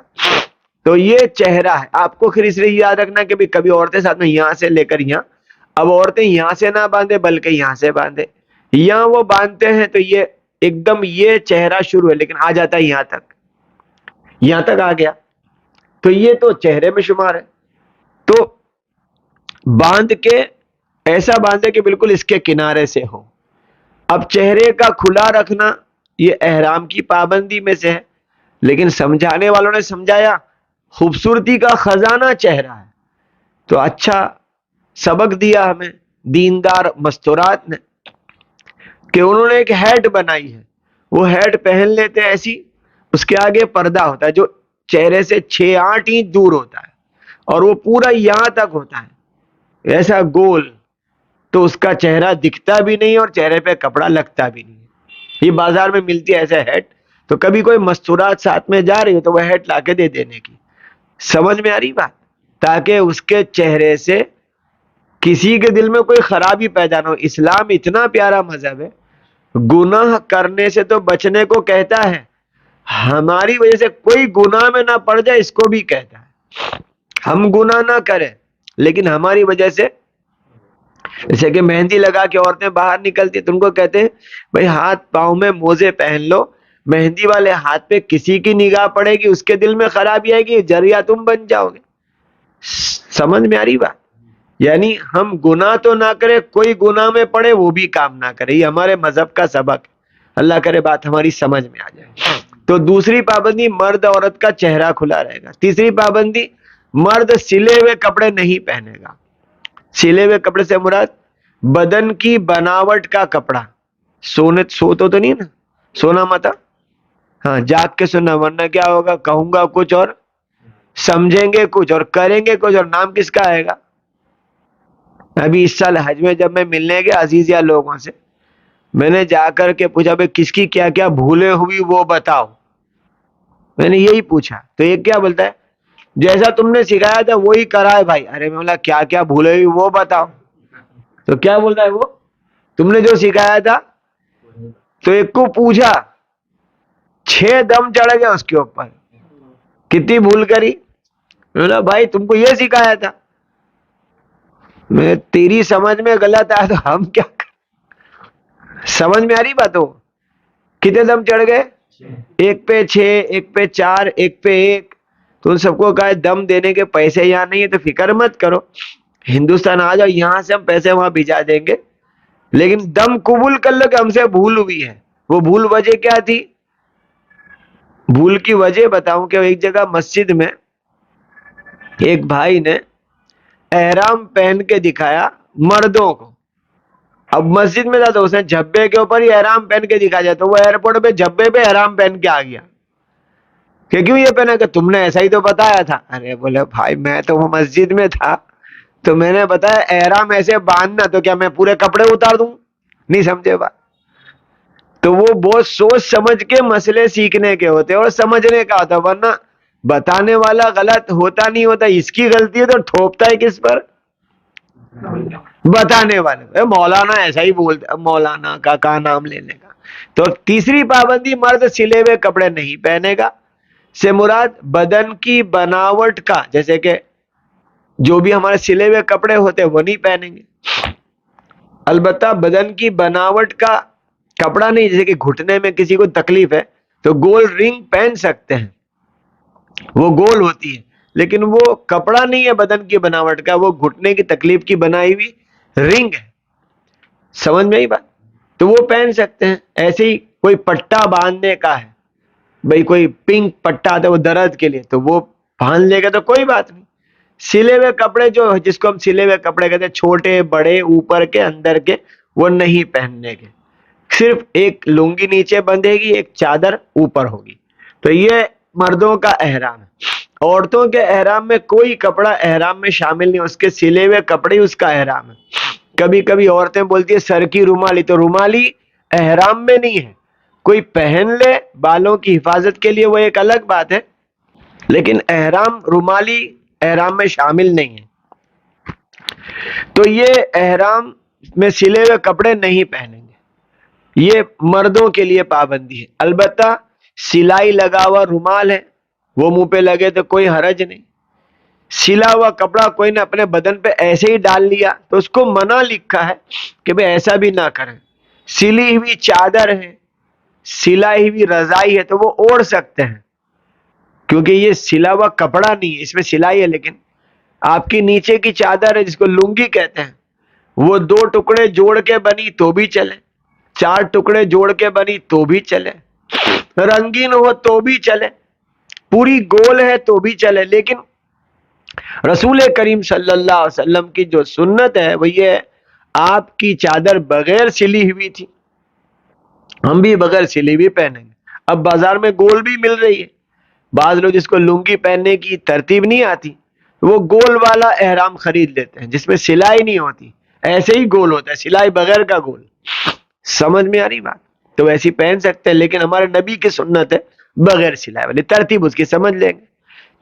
تو یہ چہرہ ہے. آپ کو پھر اس لیے یاد رکھنا کہ کبھی عورتیں ساتھ میں یہاں سے لے کر یہاں، اب عورتیں یہاں سے نہ باندھے بلکہ یہاں سے باندھے. یہاں وہ باندھتے ہیں تو یہ ایک دم یہ چہرہ شروع ہے، لیکن آ جاتا ہے یہاں تک، یہاں تک آ گیا تو یہ تو چہرے میں شمار ہے. تو باندھ کے ایسا باندھے کہ بالکل اس کے کنارے سے ہو. اب چہرے کا کھلا رکھنا یہ احرام کی پابندی میں سے ہے، لیکن سمجھانے والوں نے سمجھایا خوبصورتی کا خزانہ چہرہ ہے. تو اچھا سبق دیا ہمیں دیندار مستورات نے کہ انہوں نے ایک ہیٹ بنائی ہے، وہ ہیٹ پہن لیتے ہیں ایسی، اس کے آگے پردہ ہوتا ہے جو چہرے سے 6-8 انچ دور ہوتا ہے، اور وہ پورا یہاں تک ہوتا ہے ایسا گول، تو اس کا چہرہ دکھتا بھی نہیں اور چہرے پہ کپڑا لگتا بھی نہیں. یہ بازار میں ملتی ہے ایسا ہیٹ، تو کبھی کوئی مستورات ساتھ میں جا رہی ہے تو وہ ہیٹ لا کے دے دینے کی. سمجھ میں آ رہی بات؟ تاکہ اس کے چہرے سے کسی کے دل میں کوئی خرابی پیدا نہ ہو. اسلام اتنا پیارا مذہب ہے، گناہ کرنے سے تو بچنے کو کہتا ہے، ہماری وجہ سے کوئی گناہ میں نہ پڑ جائے اس کو بھی کہتا ہے. ہم گناہ نہ کریں لیکن ہماری وجہ سے، جیسے کہ مہندی لگا کے عورتیں باہر نکلتی، تم کو کہتے ہیں بھائی ہاتھ پاؤں میں موزے پہن لو، مہندی والے ہاتھ پہ کسی کی نگاہ پڑے گی، اس کے دل میں خرابی آئے گی، ذریعہ تم بن جاؤ گے. سمجھ میں آ رہی بات؟ یعنی ہم گناہ تو نہ کرے، کوئی گناہ میں پڑے وہ بھی کام نہ کرے. یہ ہمارے مذہب کا سبق ہے. اللہ کرے بات ہماری سمجھ میں آ جائے. تو دوسری پابندی، مرد عورت کا چہرہ کھلا رہے گا. تیسری پابندی، مرد سلے ہوئے کپڑے نہیں پہنے گا. سلے ہوئے کپڑے سے مراد بدن کی بناوٹ کا کپڑا. سوتو تو نہیں نا، سونا متا، ہاں جاگ کے سننا، ورنہ کیا ہوگا، کہوں گا کچھ اور سمجھیں گے کچھ اور کریں گے کچھ، اور نام کس کا آئے گا. ابھی اس سال حج میں جب میں ملنے گیا عزیزیہ لوگوں سے، میں نے جا کر کے پوچھا بھائی کس کی کیا کیا بھولے ہوئی وہ بتاؤ. میں نے یہی پوچھا تو ایک کیا بولتا ہے، جیسا تم نے سکھایا تھا وہی کرا ہے بھائی. ارے میں بولا کیا کیا بھولے ہوئی وہ بتاؤ. تو کیا بولتا ہے وہ، تم نے جو سکھایا تھا. تو ایک کو پوچھا 6 دم چڑھ گیا اس کے اوپر. کتنی بھول کری، بولا بھائی تم کو یہ سکھایا تھا. میں تیری سمجھ میں غلط آیا تو ہم کیا سمجھ میں آ رہی بات ہو. کتنے دم چڑھ گئے؟ ایک پہ 6، ایک پہ 4، ایک پہ 1. تو ان سب کو کہا دم دینے کے پیسے یہاں نہیں ہے تو فکر مت کرو، ہندوستان آ جاؤ، یہاں سے ہم پیسے وہاں بھیجا دیں گے، لیکن دم قبول کر لو کہ ہم سے بھول ہوئی ہے. وہ بھول وجہ کیا تھی؟ بھول کی وجہ بتاؤں کہ ایک جگہ مسجد میں ایک بھائی نے احرام پہن کے دکھایا مردوں کو. اب مسجد میں تھا تو اس نے جھبے کے اوپر ہی احرام پہن کے دکھا جائے، تو وہ ایئرپورٹ پہ جھبے پہ احرام پہن کے آ گیا کہ کیوں یہ پہنا، کہ تم نے ایسا ہی تو بتایا تھا. ارے بولے بھائی میں تو وہ مسجد میں تھا تو میں نے بتایا احرام ایسے باندھنا، تو کیا میں پورے کپڑے اتار دوں؟ نہیں سمجھے بات. تو وہ بہت سوچ سمجھ کے مسئلے سیکھنے کے ہوتے اور سمجھنے کا ہوتا، ورنہ بتانے والا غلط ہوتا نہیں ہوتا، اس کی غلطی ہے تو ٹھوپتا ہے کس پر؟ بتانے والے. مولانا ایسا ہی بولتے، مولانا کا کہاں نام لینے کا. تو تیسری پابندی، مرد سلے ہوئے کپڑے نہیں پہنے گا. سے مراد بدن کی بناوٹ کا، جیسے کہ جو بھی ہمارے سلے ہوئے کپڑے ہوتے وہ نہیں پہنیں گے. البتہ بدن کی بناوٹ کا کپڑا نہیں، جیسے کہ گھٹنے میں کسی کو تکلیف ہے تو گول رنگ پہن سکتے ہیں، وہ گول ہوتی ہے، لیکن وہ کپڑا نہیں ہے بدن کی بناوٹ کا، وہ گھٹنے کی تکلیف کی بنائی ہوئی رنگ ہے. سمجھ میں ہی بات. تو وہ پہن سکتے ہیں. ایسے ہی کوئی پٹا باندھنے کا ہے، بھئی کوئی پنک پٹا آتا ہے وہ درد کے لیے، تو وہ باندھ لے گا تو کوئی بات نہیں. سلے ہوئے کپڑے جو جس کو ہم سلے ہوئے کپڑے کہتے ہیں، چھوٹے بڑے اوپر کے اندر کے، وہ نہیں پہننے کے. صرف ایک لنگی نیچے بندھے گی، ایک چادر اوپر ہوگی. تو یہ مردوں کا احرام ہے. عورتوں کے احرام میں کوئی کپڑا احرام میں شامل نہیں، اس کے سلے ہوئے کپڑے اس کا احرام ہے. کبھی کبھی عورتیں بولتی ہے سر کی رومالی، تو رومالی احرام میں نہیں ہے. کوئی پہن لے بالوں کی حفاظت کے لیے وہ ایک الگ بات ہے، لیکن احرام رومالی احرام میں شامل نہیں ہے. تو یہ احرام میں سلے ہوئے کپڑے نہیں پہنیں گے، یہ مردوں کے لیے پابندی ہے. البتہ سلائی لگا ہوا رومال ہے، وہ منہ پہ لگے تو کوئی حرج نہیں. سلا ہوا کپڑا کوئی نے اپنے بدن پہ ایسے ہی ڈال لیا تو اس کو منع لکھا ہے کہ بھئی ایسا بھی نہ کریں. سلی ہوئی چادر ہے، سلائی ہوئی رضائی ہے تو وہ اوڑھ سکتے ہیں، کیونکہ یہ سلا ہوا کپڑا نہیں ہے، اس میں سلائی ہے. لیکن آپ کی نیچے کی چادر ہے جس کو لنگی کہتے ہیں، وہ 2 ٹکڑے جوڑ کے بنی تو بھی چلے، 4 ٹکڑے جوڑ کے بنی تو بھی چلے، رنگین ہو تو بھی چلے، پوری گول ہے تو بھی چلے. لیکن رسول کریم صلی اللہ علیہ وسلم کی جو سنت ہے وہ یہ ہے، آپ کی چادر بغیر سلی ہوئی تھی، ہم بھی بغیر سلی ہوئی پہنیں گے. اب بازار میں گول بھی مل رہی ہے، بعض لوگ جس کو لنگی پہننے کی ترتیب نہیں آتی وہ گول والا احرام خرید لیتے ہیں جس میں سلائی نہیں ہوتی، ایسے ہی گول ہوتا ہے، سلائی بغیر کا گول. سمجھ میں آ رہی بات؟ تو ایسی پہن سکتے ہیں، لیکن ہمارے نبی کی سنت ہے بغیر سلائی والی. ترتیب اس کی سمجھ لیں گے.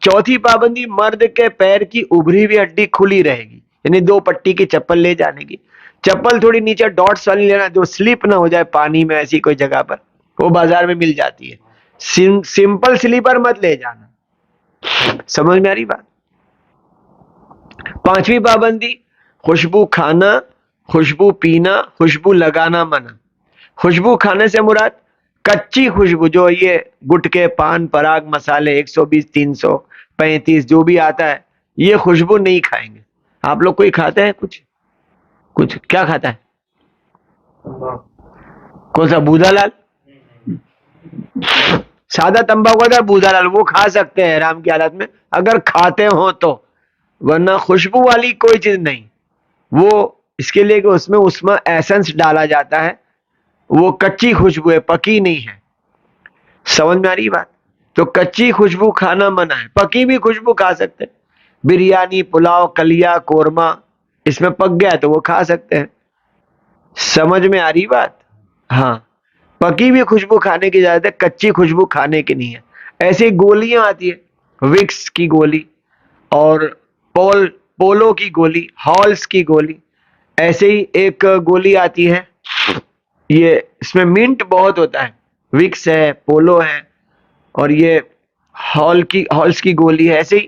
چوتھی پابندی، مرد کے پیر کی ابری ہوئی ہڈی کھلی رہے گی، یعنی 2 پٹی کی چپل لے جانے کی. چپل تھوڑی نیچے ڈاٹس والی لینا جو سلپ نہ ہو جائے پانی میں، ایسی کوئی جگہ پر وہ بازار میں مل جاتی ہے. سمپل سلیپر مت لے جانا. سمجھ میں آ رہی بات؟ پانچویں پابندی، خوشبو کھانا، خوشبو پینا، خوشبو لگانا منع. خوشبو کھانے سے مراد کچی خوشبو، جو یہ گٹکے، پان پراگ، مسالے 120 335 جو بھی آتا ہے، یہ خوشبو نہیں کھائیں گے. آپ لوگ کوئی کھاتے ہیں کچھ کیا کھاتا ہے؟ کون سا؟ بودا لال؟ سادہ تمباکو ہوتا ہے بودا لال، وہ کھا سکتے ہیں احرام کی حالت میں اگر کھاتے ہوں تو، ورنہ خوشبو والی کوئی چیز نہیں. وہ اس کے لیے کہ اس میں ایسنس ڈالا جاتا ہے، وہ کچی خوشبو ہے، پکی نہیں ہے. سمجھ میں آ رہی بات؟ تو کچی خوشبو کھانا منع ہے. پکی بھی خوشبو کھا سکتے ہیں، بریانی، پلاؤ، کلیا، قورمہ، اس میں پک گیا تو وہ کھا سکتے ہیں. سمجھ میں آ رہی بات؟ ہاں، پکی بھی خوشبو کھانے کی اجازت ہے، کچی خوشبو کھانے کی نہیں ہے. ایسی گولیاں آتی ہے، وکس کی گولی اور پولو کی گولی، ہالس کی گولی. ایسے ہی ایک گولی آتی ہے، یہ اس میں منٹ بہت ہوتا ہے، وکس ہے، پولو ہے، اور یہ ہالس کی گولی ہے. ایسے ہی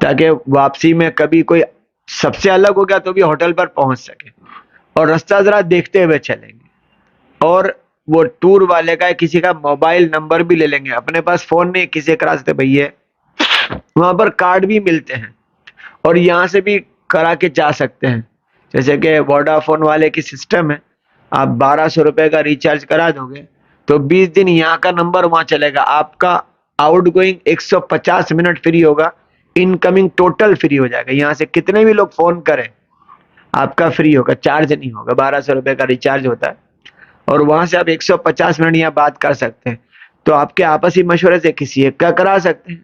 تاکہ واپسی میں کبھی کوئی سب سے الگ ہو گیا تو بھی ہوٹل پر پہنچ سکے، اور رستہ ذرا دیکھتے ہوئے چلیں گے۔ اور وہ ٹور والے کا کسی کا موبائل نمبر بھی لے لیں گے، اپنے پاس فون نہیں کسی کرا سکتے بھائی، وہاں پر کارڈ بھی ملتے ہیں اور یہاں سے بھی کرا کے جا سکتے ہیں۔ جیسے کہ ووڈا فون والے کی سسٹم ہے، آپ 1200 روپے کا ریچارج کرا دو گے تو 20 دن یہاں کا نمبر وہاں چلے گا، آپ کا آؤٹ گوئنگ 150 منٹ فری ہوگا، ان کمنگ ٹوٹل فری ہو جائے گا، یہاں سے کتنے بھی لوگ فون کریں آپ کا فری ہوگا، چارج نہیں ہوگا، 1200 روپے کا ریچارج ہوتا ہے، اور وہاں سے آپ 150 منٹ یہاں بات کر سکتے ہیں۔ تو آپ کے آپسی مشورے سے کسی ایک کا کرا سکتے ہیں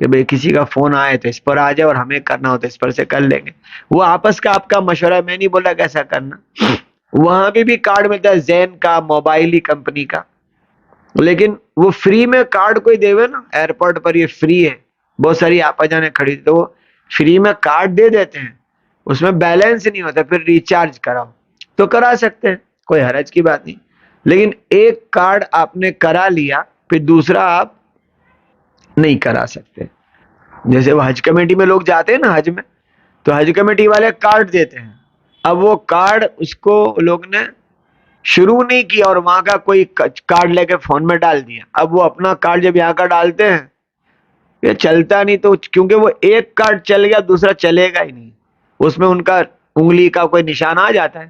کہ بھئی کسی کا فون آئے تو اس پر آ جائے، اور ہمیں کرنا ہو تو اس پر سے کر لیں گے، وہ آپس کا آپ کا مشورہ ہے، میں نہیں بولا کیسا کرنا۔ وہاں بھی کارڈ ملتا ہے زین کا، موبائل کمپنی کا، لیکن وہ فری میں کارڈ کوئی دے ہوئے نا، ایئرپورٹ پر یہ فری ہے، بہت ساری آپا جانے کھڑی تو وہ فری میں کارڈ دے دیتے ہیں، اس میں بیلنس نہیں ہوتا، پھر ریچارج کراؤ تو کرا سکتے ہیں، کوئی حرج کی بات نہیں۔ لیکن ایک کارڈ آپ نے کرا لیا پھر دوسرا آپ نہیں کرا سکتے۔ جیسے وہ حج کمیٹی میں لوگ جاتے ہیں نا حج میں، تو حج کمیٹی والے کارڈ دیتے ہیں، اب وہ کارڈ اس کو لوگ نے شروع نہیں کیا اور وہاں کا کوئی کارڈ لے کے فون میں ڈال دیا، اب وہ اپنا کارڈ جب یہاں کا ڈالتے ہیں یہ چلتا نہیں، تو کیونکہ وہ ایک کارڈ چل گیا دوسرا چلے گا ہی نہیں، اس میں ان کا انگلی کا کوئی نشان آ جاتا ہے،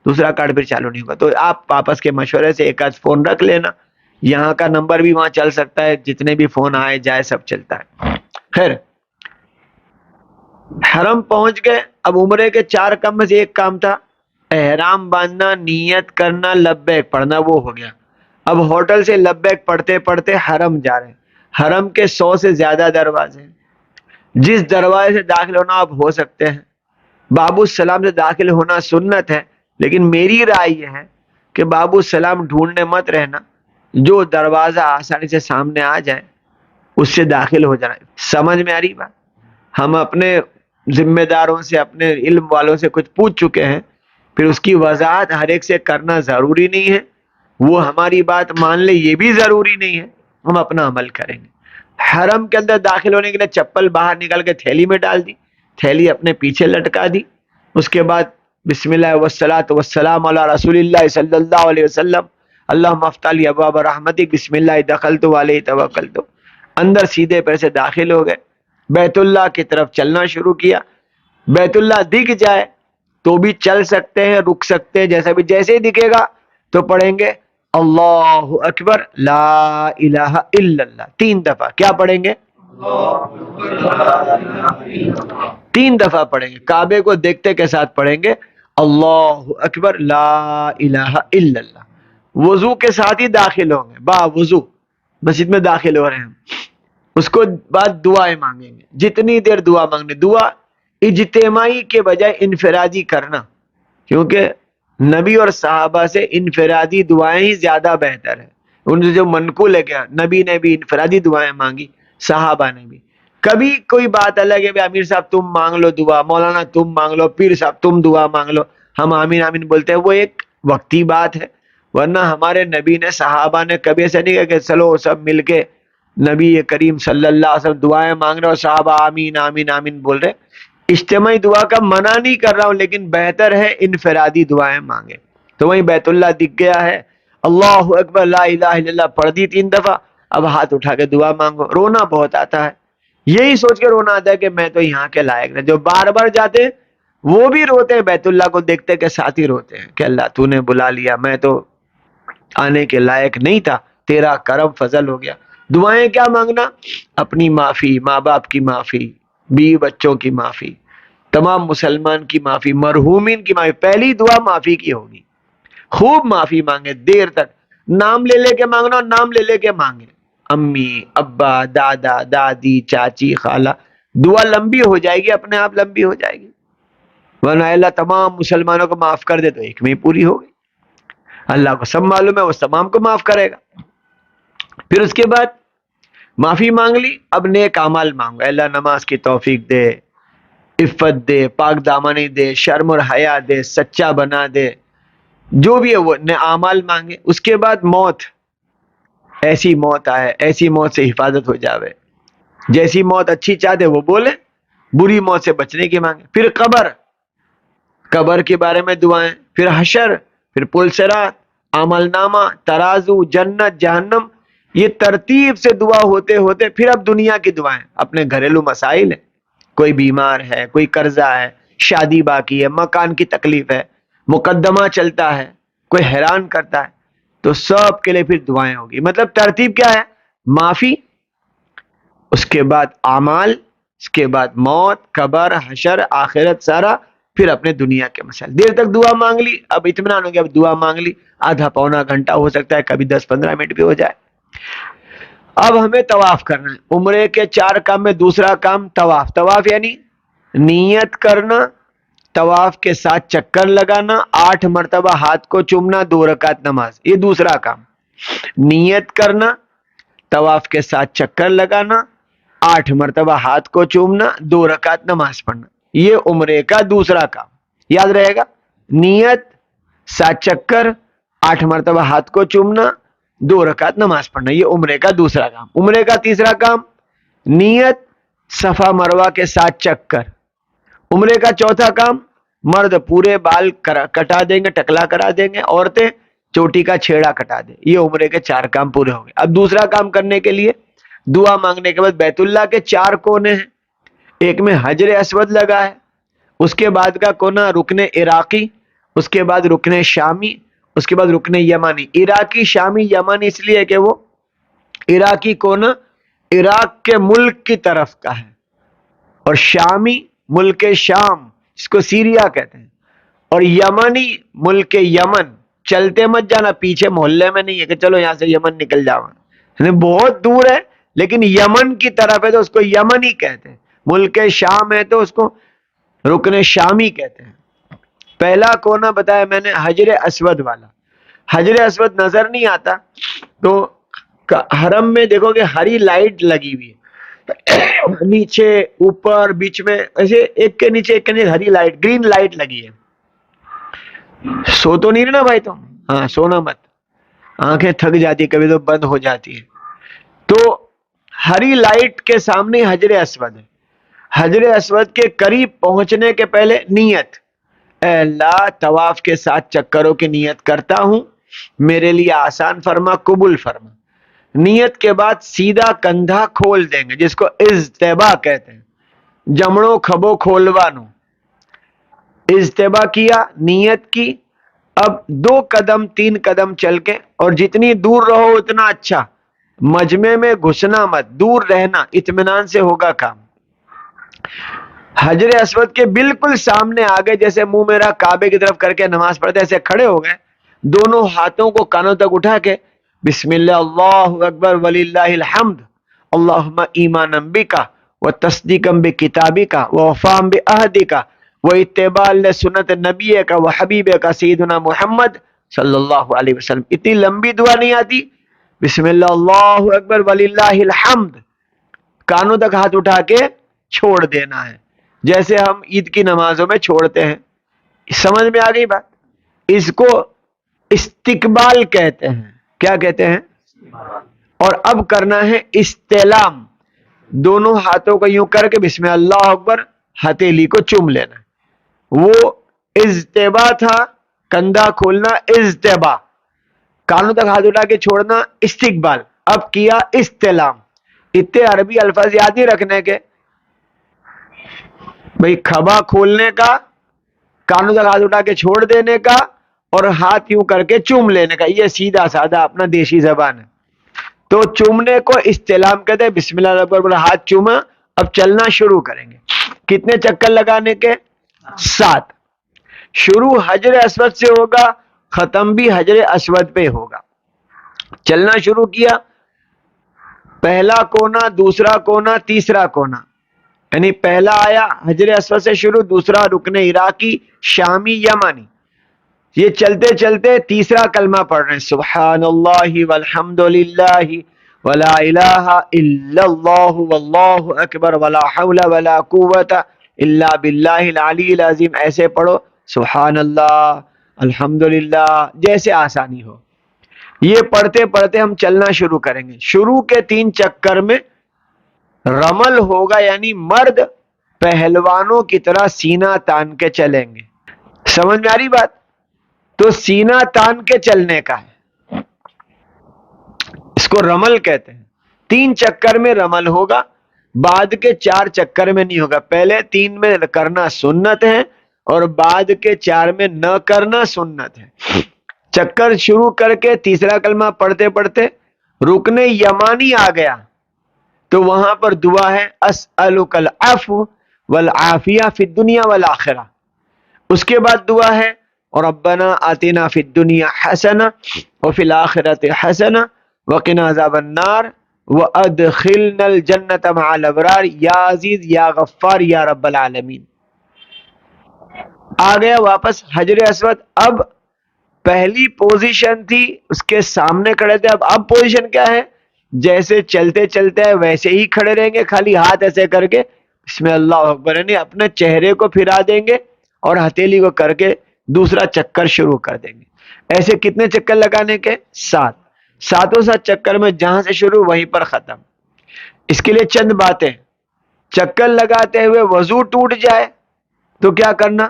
دوسرا کارڈ پھر چالو نہیں ہوگا۔ تو آپ آپس کے مشورے سے ایک آدھ فون رکھ لینا، یہاں کا نمبر بھی وہاں چل سکتا ہے، جتنے بھی فون آئے جائے سب چلتا ہے۔ خیر، حرم پہنچ گئے، اب عمرے کے 4 کام میں سے ایک کام تھا احرام باندھنا، نیت کرنا، لبیک پڑھنا، وہ ہو گیا۔ اب ہوٹل سے لبیک پڑھتے پڑھتے حرم جا رہے ہیں، حرم کے 100 سے زیادہ دروازے ہیں، جس دروازے سے داخل ہونا آپ ہو سکتے ہیں، باب السلام سے داخل ہونا سنت ہے، لیکن میری رائے یہ ہے کہ باب السلام ڈھونڈنے مت رہنا، جو دروازہ آسانی سے سامنے آ جائے اس سے داخل ہو جانا۔ سمجھ میں آ رہی بات؟ ہم اپنے ذمہ داروں سے، اپنے علم والوں سے کچھ پوچھ چکے ہیں، پھر اس کی وضاحت ہر ایک سے کرنا ضروری نہیں ہے، وہ ہماری بات مان لے یہ بھی ضروری نہیں ہے، ہم اپنا عمل کریں گے۔ حرم کے اندر داخل ہونے کے لیے چپل باہر نکال کے تھیلی میں ڈال دی، تھیلی اپنے پیچھے لٹکا دی، اس کے بعد بسم اللہ والصلاۃ والسلام علی رسول اللہ صلی اللہ علیہ وسلم، اللہم افتح لی ابواب رحمتک، بسم اللہ دخلت علیہ توکلت، اندر سیدھے پیر سے داخل ہو گئے، بیت اللہ کی طرف چلنا شروع کیا۔ بیت اللہ دکھ جائے تو بھی چل سکتے ہیں، رک سکتے ہیں، جیسے ہی دکھے گا تو پڑھیں گے اللہ اکبر لا الہ الا اللہ 3 دفعہ، کیا پڑھیں گے؟ 3 دفعہ پڑھیں گے، کعبے کو دیکھتے کے ساتھ پڑھیں گے اللہ اکبر لا الہ الا اللہ، وضو کے ساتھ ہی داخل ہوں گے، با وضو مسجد میں داخل ہو رہے ہیں، اس کو بعد دعائیں مانگیں گے، جتنی دیر دعا مانگنے، دعا اجتماعی کے بجائے انفرادی کرنا، کیونکہ نبی اور صحابہ سے انفرادی دعائیں ہی زیادہ بہتر ہیں، ان سے جو منقول ہے کیا نبی نے بھی انفرادی دعائیں مانگی، صحابہ نے بھی۔ کبھی کوئی بات الگ ہے، امیر صاحب تم مانگ لو دعا، مولانا تم مانگ لو، پیر صاحب تم دعا مانگ لو، ہم آمین آمین بولتے ہیں، وہ ایک وقتی بات ہے، ورنہ ہمارے نبی نے، صحابہ نے کبھی ایسا نہیں کہا کہ چلو سب مل کے نبی کریم صلی اللہ علیہ وسلم دعائیں مانگ رہے اور صحابہ آمین آمین آمین بول رہے۔ اجتماعی دعا کا منع نہیں کر رہا ہوں، لیکن بہتر ہے انفرادی دعائیں مانگے۔ تو وہیں بیت اللہ دکھ گیا ہے، اللہ اکبر لا الہ الا اللہ پڑھ دی 3 دفعہ، اب ہاتھ اٹھا کے دعا مانگو۔ رونا بہت آتا ہے، یہی سوچ کے رونا آتا ہے کہ میں تو یہاں کے لائق نہیں، جو بار بار جاتے ہیں وہ بھی روتے ہیں، بیت اللہ کو دیکھتے کے ساتھ ہی روتے ہیں کہ اللہ تو نے بلا لیا، میں تو آنے کے لائق نہیں تھا، تیرا کرم فضل ہو گیا۔ دعائیں کیا مانگنا؟ اپنی معافی، ماں باپ کی معافی، بیوی بچوں کی معافی، تمام مسلمان کی معافی، مرحومین کی معافی، پہلی دعا معافی کی ہوگی، خوب معافی مانگے دیر تک، نام لے لے کے مانگنا، نام لے لے کے مانگے، امی ابا دادا دادی چاچی خالہ، دعا لمبی ہو جائے گی، اپنے آپ لمبی ہو جائے گی، ورنہ اللہ تمام مسلمانوں کو معاف کر دے تو ایک میں ہی پوری ہو گئی، اللہ کو سب معلوم ہے وہ تمام کو معاف کرے گا۔ پھر اس کے بعد معافی مانگ لی، اب نیک اعمال مانگو، اللہ نماز کی توفیق دے، عفت دے، پاک دامنی دے، شرم اور حیا دے، سچا بنا دے، جو بھی ہے وہ اعمال مانگے۔ اس کے بعد موت، ایسی موت آئے، ایسی موت سے حفاظت ہو جاوے، جیسی موت اچھی چاہتے وہ بولے، بری موت سے بچنے کی مانگیں. پھر قبر کے بارے میں دعائیں. پھر حشر، پھر پل صراط، عمل نامہ، ترازو، جنت، جہنم. یہ ترتیب سے دعا ہوتے ہوتے پھر اب دنیا کی دعائیں. اپنے گھریلو مسائل ہیں، کوئی بیمار ہے، کوئی قرضہ ہے، شادی باقی ہے، مکان کی تکلیف ہے، مقدمہ چلتا ہے، کوئی حیران کرتا ہے، تو سب کے لیے پھر دعائیں ہوگی. مطلب ترتیب کیا ہے؟ معافی، اس کے بعد اعمال، اس کے بعد موت، قبر، حشر، آخرت، سارا، پھر اپنے دنیا کے مسائل. دیر تک دعا مانگ لی، اب اطمینان ہو گیا، اب دعا مانگ لی، آدھا پونا گھنٹہ ہو سکتا ہے، کبھی 10-15 منٹ بھی ہو جائے. اب ہمیں طواف کرنا ہے. عمرے کے 4 کام میں دوسرا کام طواف. طواف یعنی نیت کرنا، طواف کے ساتھ چکر لگانا، 8 مرتبہ ہاتھ کو چومنا، 2 رکعت نماز. یہ دوسرا کام. نیت کرنا، طواف کے ساتھ چکر لگانا، 8 مرتبہ ہاتھ کو چومنا، 2 رکعت نماز پڑھنا. یہ عمرے کا دوسرا کام. یاد رہے گا، نیت، 7 چکر، 8 مرتبہ ہاتھ کو چومنا، 2 رکعت نماز پڑھنا. یہ عمرے کا دوسرا کام. عمرے کا تیسرا کام نیت، صفا مروہ کے 7 چکر. عمرے کا چوتھا کام مرد پورے بال کٹا دیں گے، ٹکلا کرا دیں گے، عورتیں چوٹی کا چھیڑا کٹا دیں. یہ عمرے کے 4 کام پورے ہو گئے. اب دوسرا کام کرنے کے لیے دعا مانگنے کے بعد بیت اللہ کے 4 کونے ہیں. ایک میں حجر اسود لگا ہے، اس کے بعد کا کونا رکن عراقی، اس کے بعد رکن شامی، اس کے بعد رکن یمانی. عراقی، شامی، یمانی اس لیے کہ وہ عراقی کونا عراق کے ملک کی طرف کا ہے، اور شامی ملک شام جس کو سیریا کہتے ہیں، اور یمنی ملک یمن. چلتے مت جانا، پیچھے محلے میں نہیں ہے کہ چلو یہاں سے یمن نکل جاؤ، یعنی بہت دور ہے لیکن یمن کی طرف ہے تو اس کو یمنی کہتے ہیں. ملک شام ہے تو اس کو رکن شامی کہتے ہیں. پہلا کونا بتایا میں نے حجر اسود والا. حجر اسود نظر نہیں آتا تو حرم میں دیکھو کہ ہری لائٹ لگی ہوئی ہے، نیچے اوپر بیچ میں ایسے ایک کے نیچے ہری لائٹ، گرین لائٹ لگی ہے. سو تو نہیں رہنا بھائی تم؟ ہاں سونا مت، آنکھیں تھک جاتی کبھی تو بند ہو جاتی ہے. تو ہری لائٹ کے سامنے حجر اسود ہے. حجر اسود کے قریب پہنچنے کے پہلے نیت، اے اللہ طواف کے 7 چکروں کی نیت کرتا ہوں، میرے لیے آسان فرما، قبول فرما. نیت کے بعد سیدھا کندھا کھول دیں گے جس کو اجتبا کہتے ہیں، جمڑوں کھبو کھولوانو. اجتبا کیا، نیت کی. اب 2 قدم 3 قدم چل کے، اور جتنی دور رہو اتنا اچھا، مجمع میں گھسنا مت، دور رہنا، اطمینان سے ہوگا کام. حجر اسود کے بالکل سامنے آگے، جیسے منہ میرا کعبے کی طرف کر کے نماز پڑھتے ایسے کھڑے ہو گئے، دونوں ہاتھوں کو کانوں تک اٹھا کے بسم اللہ اللہ اکبر وللہ الحمد، اللہم ایمانم بکا و تصدیقم بکتابکا و وفام بعہدکا و اتباع لسنت نبیکا و حبیبکا سیدنا محمد صلی اللہ علیہ وسلم. اتنی لمبی دعا نہیں آتی. بسم اللہ اللہ اکبر وللہ الحمد، کانوں تک ہاتھ اٹھا کے چھوڑ دینا ہے جیسے ہم عید کی نمازوں میں چھوڑتے ہیں. سمجھ میں آ گئی بات؟ اس کو استقبال کہتے ہیں. کیا کہتے ہیں؟ اور اب کرنا ہے استعلام. دونوں ہاتھوں کو یوں کر کے بسم اللہ اکبر، ہتھیلی کو چوم لینا. وہ اجتبا تھا، کندھا کھولنا اجتبا، کانوں تک ہاتھ اٹھا کے چھوڑنا استقبال. اب کیا استعلام. اتنے عربی الفاظ یاد نہیں رکھنے کے بھئی، کھبا کھولنے کا، کانوں تک ہاتھ اٹھا کے چھوڑ دینے کا، اور ہاتھ یوں کر کے چوم لینے کا. یہ سیدھا سادہ اپنا دیشی زبان ہے. تو چومنے کو استعلام کہتے ہیں. بسم اللہ الرحمن الرحیم، ہاتھ چوما. اب چلنا شروع کریں گے. کتنے چکر لگانے کے؟ 7. شروع حجر اسود سے ہوگا، ختم بھی حجر اسود پہ ہوگا. چلنا شروع کیا، پہلا کونا، دوسرا کونا، تیسرا کونا، یعنی پہلا آیا حجر اسود سے شروع، دوسرا رکن عراقی، شامی، یمانی. یہ چلتے چلتے تیسرا کلمہ پڑھ رہے ہیں، سبحان اللہ والحمد للہ ولا الہ الا اللہ واللہ اکبر ولا حول ولا قوت الا باللہ العلی العظیم. ایسے پڑھو، سبحان اللہ، الحمدللہ، جیسے آسانی ہو. یہ پڑھتے پڑھتے ہم چلنا شروع کریں گے. شروع کے 3 چکر میں رمل ہوگا، یعنی مرد پہلوانوں کی طرح سینہ تان کے چلیں گے. سمجھ میں آ رہی بات؟ تو سینہ تان کے چلنے کا ہے، اس کو رمل کہتے ہیں. 3 چکر میں رمل ہوگا، بعد کے 4 چکر میں نہیں ہوگا. پہلے 3 میں کرنا سنت ہے اور بعد کے 4 میں نہ کرنا سنت ہے. چکر شروع کر کے تیسرا کلمہ پڑھتے پڑھتے رکن یمانی آ گیا تو وہاں پر دعا ہے اسألک العفو والعافیہ فی الدنیا والآخرہ. اس کے بعد دعا ہے ربنا آتنا فی الدنیا حسنہ وفی الآخرۃ حسنہ وقنا عذاب النار وادخلنا الجنۃ مع الابرار یا عزیز یا غفار یا رب العالمین. آ گیا واپس حجر اسود. اب پہلی پوزیشن تھی اس کے سامنے کھڑے تھے، اب پوزیشن کیا ہے؟ جیسے چلتے چلتے ویسے ہی کھڑے رہیں گے، خالی ہاتھ ایسے کر کے بسم اللہ اکبر، یعنی اپنے چہرے کو پھرا دیں گے اور ہتھیلی کو کر کے دوسرا چکر شروع کر دیں گے. ایسے کتنے چکر لگانے کے؟ 7. ساتوں 7 چکر میں جہاں سے شروع وہیں پر ختم. اس کے لیے چند باتیں. چکر لگاتے ہوئے وضو ٹوٹ جائے تو کیا کرنا؟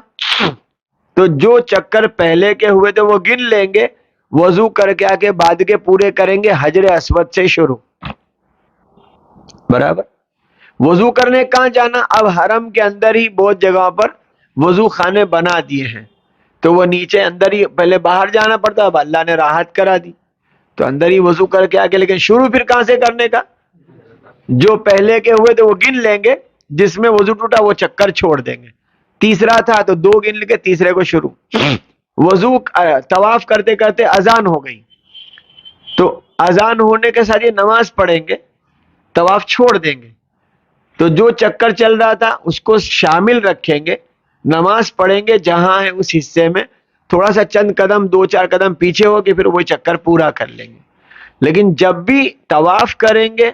تو جو چکر پہلے کے ہوئے تھے وہ گن لیں گے، وضو کر کے آ کے بعد کے پورے کریں گے حجر اسود سے شروع. برابر. وضو کرنے کہاں جانا؟ اب حرم کے اندر ہی بہت جگہوں پر وضو خانے بنا دیے ہیں تو وہ نیچے اندر ہی، پہلے باہر جانا پڑتا، اب اللہ نے راحت کرا دی تو اندر ہی وضو کر کے آگے. لیکن شروع پھر کہاں سے کرنے کا؟ جو پہلے کے ہوئے تھے وہ گن لیں گے، جس میں وضو ٹوٹا وہ چکر چھوڑ دیں گے. تیسرا تھا تو 2 گن لے کے تیسرے کو شروع. وضو طواف کرتے کرتے اذان ہو گئی تو اذان ہونے کے ساتھ یہ نماز پڑھیں گے، طواف چھوڑ دیں گے. تو جو چکر چل رہا تھا اس کو شامل رکھیں گے، نماز پڑھیں گے جہاں ہے اس حصے میں تھوڑا سا چند قدم 2-4 قدم پیچھے ہو کے پھر وہی چکر پورا کر لیں گے. لیکن جب بھی طواف کریں گے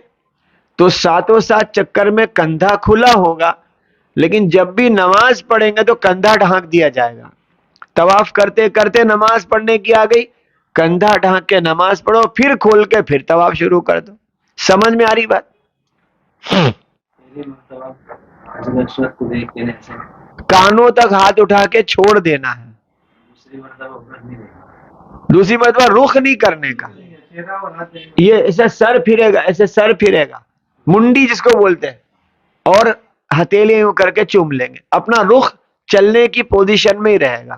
تو 7 چکر میں کندھا کھلا ہوگا، لیکن جب بھی نماز پڑھیں گے تو کندھا ڈھانک دیا جائے گا. طواف کرتے کرتے نماز پڑھنے کی آ گئی، کندھا ڈھانک کے نماز پڑھو، پھر کھول کے پھر طواف شروع کر دو. سمجھ میں آ رہی بات؟ کانوں تک ہاتھ اٹھا کے چھوڑ دینا ہے، دوسری مرتبہ رخ نہیں کرنے کا. یہ ایسے سر پھرے گا، ایسے سر پھرے گا، منڈی جس کو بولتے ہیں، اور ہتھیلی یوں کر کے چوم لیں گے. اپنا رخ چلنے کی پوزیشن میں ہی رہے گا.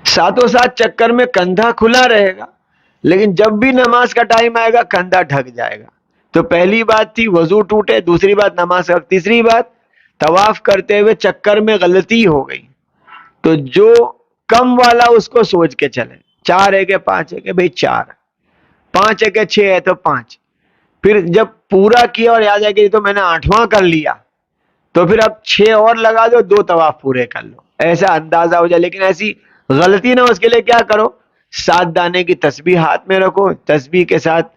7 چکر میں کندھا کھلا رہے گا، لیکن جب بھی نماز کا ٹائم آئے گا کندھا ڈھک جائے گا. تو پہلی بات تھی وضو ٹوٹے، دوسری بات نماز کا، تیسری بات طواف کرتے ہوئے چکر میں غلطی ہو گئی تو جو کم والا اس کو سوچ کے چلے. 4 ہے کہ 5 ہے کہ بھئی 4، 5 ہے کہ 6 ہے تو 5. پھر جب پورا کیا اور یاد آئے کہ یہ تو میں نے 8واں کر لیا تو پھر اب 6 اور لگا دو، 2 طواف پورے کر لو، ایسا اندازہ ہو جائے. لیکن ایسی غلطی نہ ہو اس کے لیے کیا کرو؟ 7 دانے کی تسبیح ہاتھ میں رکھو، تسبیح کے ساتھ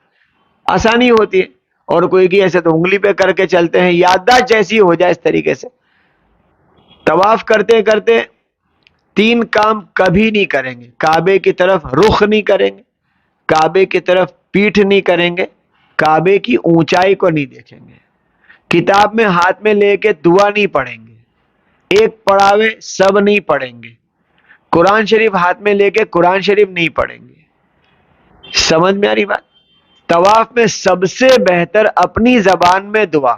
آسانی ہوتی ہے. اور کوئی کی ایسے تو انگلی پہ کر کے چلتے ہیں، یادداشت جیسی ہو جائے اس طریقے سے. طواف کرتے کرتے 3 کام کبھی نہیں کریں گے. کعبے کی طرف رخ نہیں کریں گے، کعبے کی طرف پیٹھ نہیں کریں گے، کعبے کی اونچائی کو نہیں دیکھیں گے، کتاب میں ہاتھ میں لے کے دعا نہیں پڑھیں گے، ایک پڑھاوے سب نہیں پڑھیں گے، قرآن شریف ہاتھ میں لے کے قرآن شریف نہیں پڑھیں گے. سمجھ میں آ رہی بات؟ طواف میں سب سے بہتر اپنی زبان میں دعا،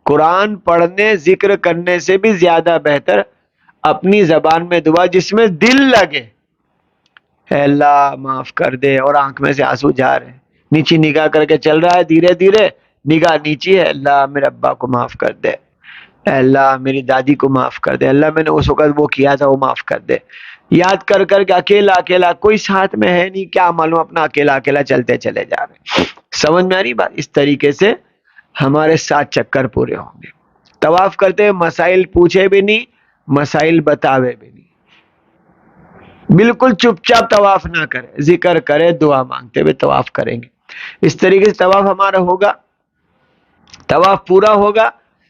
قرآن پڑھنے ذکر کرنے سے بھی زیادہ بہتر اپنی زبان میں دعا جس میں دل لگے. اے اللہ معاف کر دے، اور آنکھ میں سے آنسو جا رہے ہیں، نیچی نگاہ کر کے چل رہا ہے، دھیرے دھیرے نگاہ نیچی ہے، اللہ میرے ابا کو معاف کر دے، اے اللہ میری دادی کو معاف کر دے، اللہ میں نے اس وقت وہ کیا تھا وہ معاف کر دے. یاد کر کر کے اکیلا اکیلا، کوئی ساتھ میں ہے نہیں، کیا معلوم، اپنا اکیلا اکیلا چلتے چلے جا رہے ہیں. سمجھ میں آ رہی بات؟ اس طریقے سے ہمارے 7 چکر پورے ہوں گے. طواف کرتے ہوئے مسائل پوچھے بھی نہیں، مسائل بتاوے بھی نہیں، بالکل چپ چاپ طواف نہ کرے، ذکر کرے، دعا مانگتے ہوئے طواف کریں گے. اس طریقے سے طواف ہمارا ہوگا. طواف پورا ہوگا،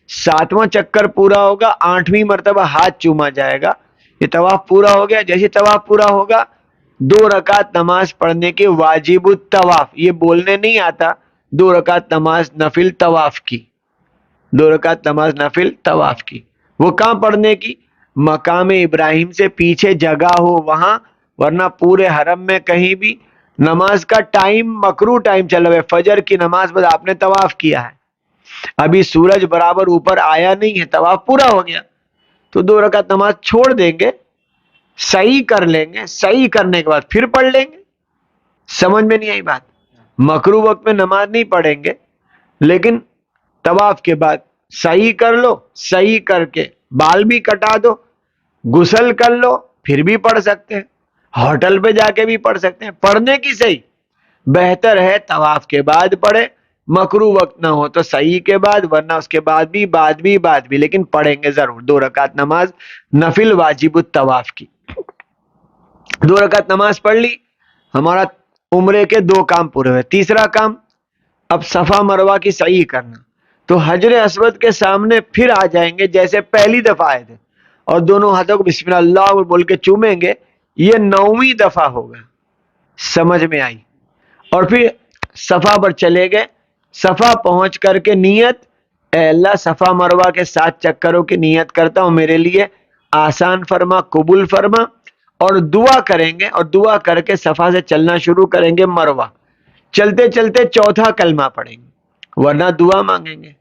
7واں چکر پورا ہوگا، 8ویں مرتبہ ہاتھ چوما جائے گا. یہ طواف پورا ہو گیا. جیسے طواف پورا ہوگا 2 رکعت نماز پڑھنے کے واجب الطواف، یہ بولنے نہیں آتا، 2 رکعت نماز نفل طواف کی، 2 رکعت نماز نفل طواف کی وہ کہاں پڑھنے کی؟ مقام ابراہیم سے پیچھے جگہ ہو وہاں، ورنہ پورے حرم میں کہیں بھی نماز کا ٹائم مکرو ٹائم چل رہا ہے، فجر کی نماز بعد آپ نے طواف کیا ہے، ابھی سورج برابر اوپر آیا نہیں ہے، طواف پورا ہو گیا، تو 2 رکعت نماز چھوڑ دیں گے، صحیح کر لیں گے، صحیح کرنے کے بعد پھر پڑھ لیں گے۔ سمجھ میں نہیں آئی بات؟ مکرو وقت میں نماز نہیں پڑھیں گے، لیکن طواف کے بعد صحیح کر لو، صحیح کر کے بال بھی کٹا دو، غسل کر لو، پھر بھی پڑھ سکتے ہیں، ہوٹل پہ جا کے بھی پڑھ سکتے ہیں، پڑھنے کی صحیح بہتر ہے طواف کے بعد پڑھے، مکرو وقت نہ ہو تو صحیح کے بعد، ورنہ اس کے بعد بھی لیکن پڑھیں گے ضرور 2 رکعت نماز نفل واجب الطواف کی۔ 2 رکعت نماز پڑھ لی، ہمارا عمرے کے 2 کام پورے ہوئے۔ تیسرا کام، اب صفا مروہ کی صحیح کرنا، تو حجر اسود کے سامنے پھر آ جائیں گے جیسے پہلی دفعہ آئے تھے، اور دونوں ہاتھوں کو بسم اللہ بول کے چومیں گے، یہ 9ویں دفعہ ہوگا۔ سمجھ میں آئی؟ اور پھر صفا پر چلے گئے، صفا پہنچ کر کے نیت، اے اللہ صفا مروہ کے 7 چکروں کی نیت کرتا ہوں، میرے لیے آسان فرما، قبول فرما، اور دعا کریں گے، اور دعا کر کے صفا سے چلنا شروع کریں گے مروہ، چلتے چلتے چوتھا کلمہ پڑھیں گے، ورنہ دعا مانگیں گے،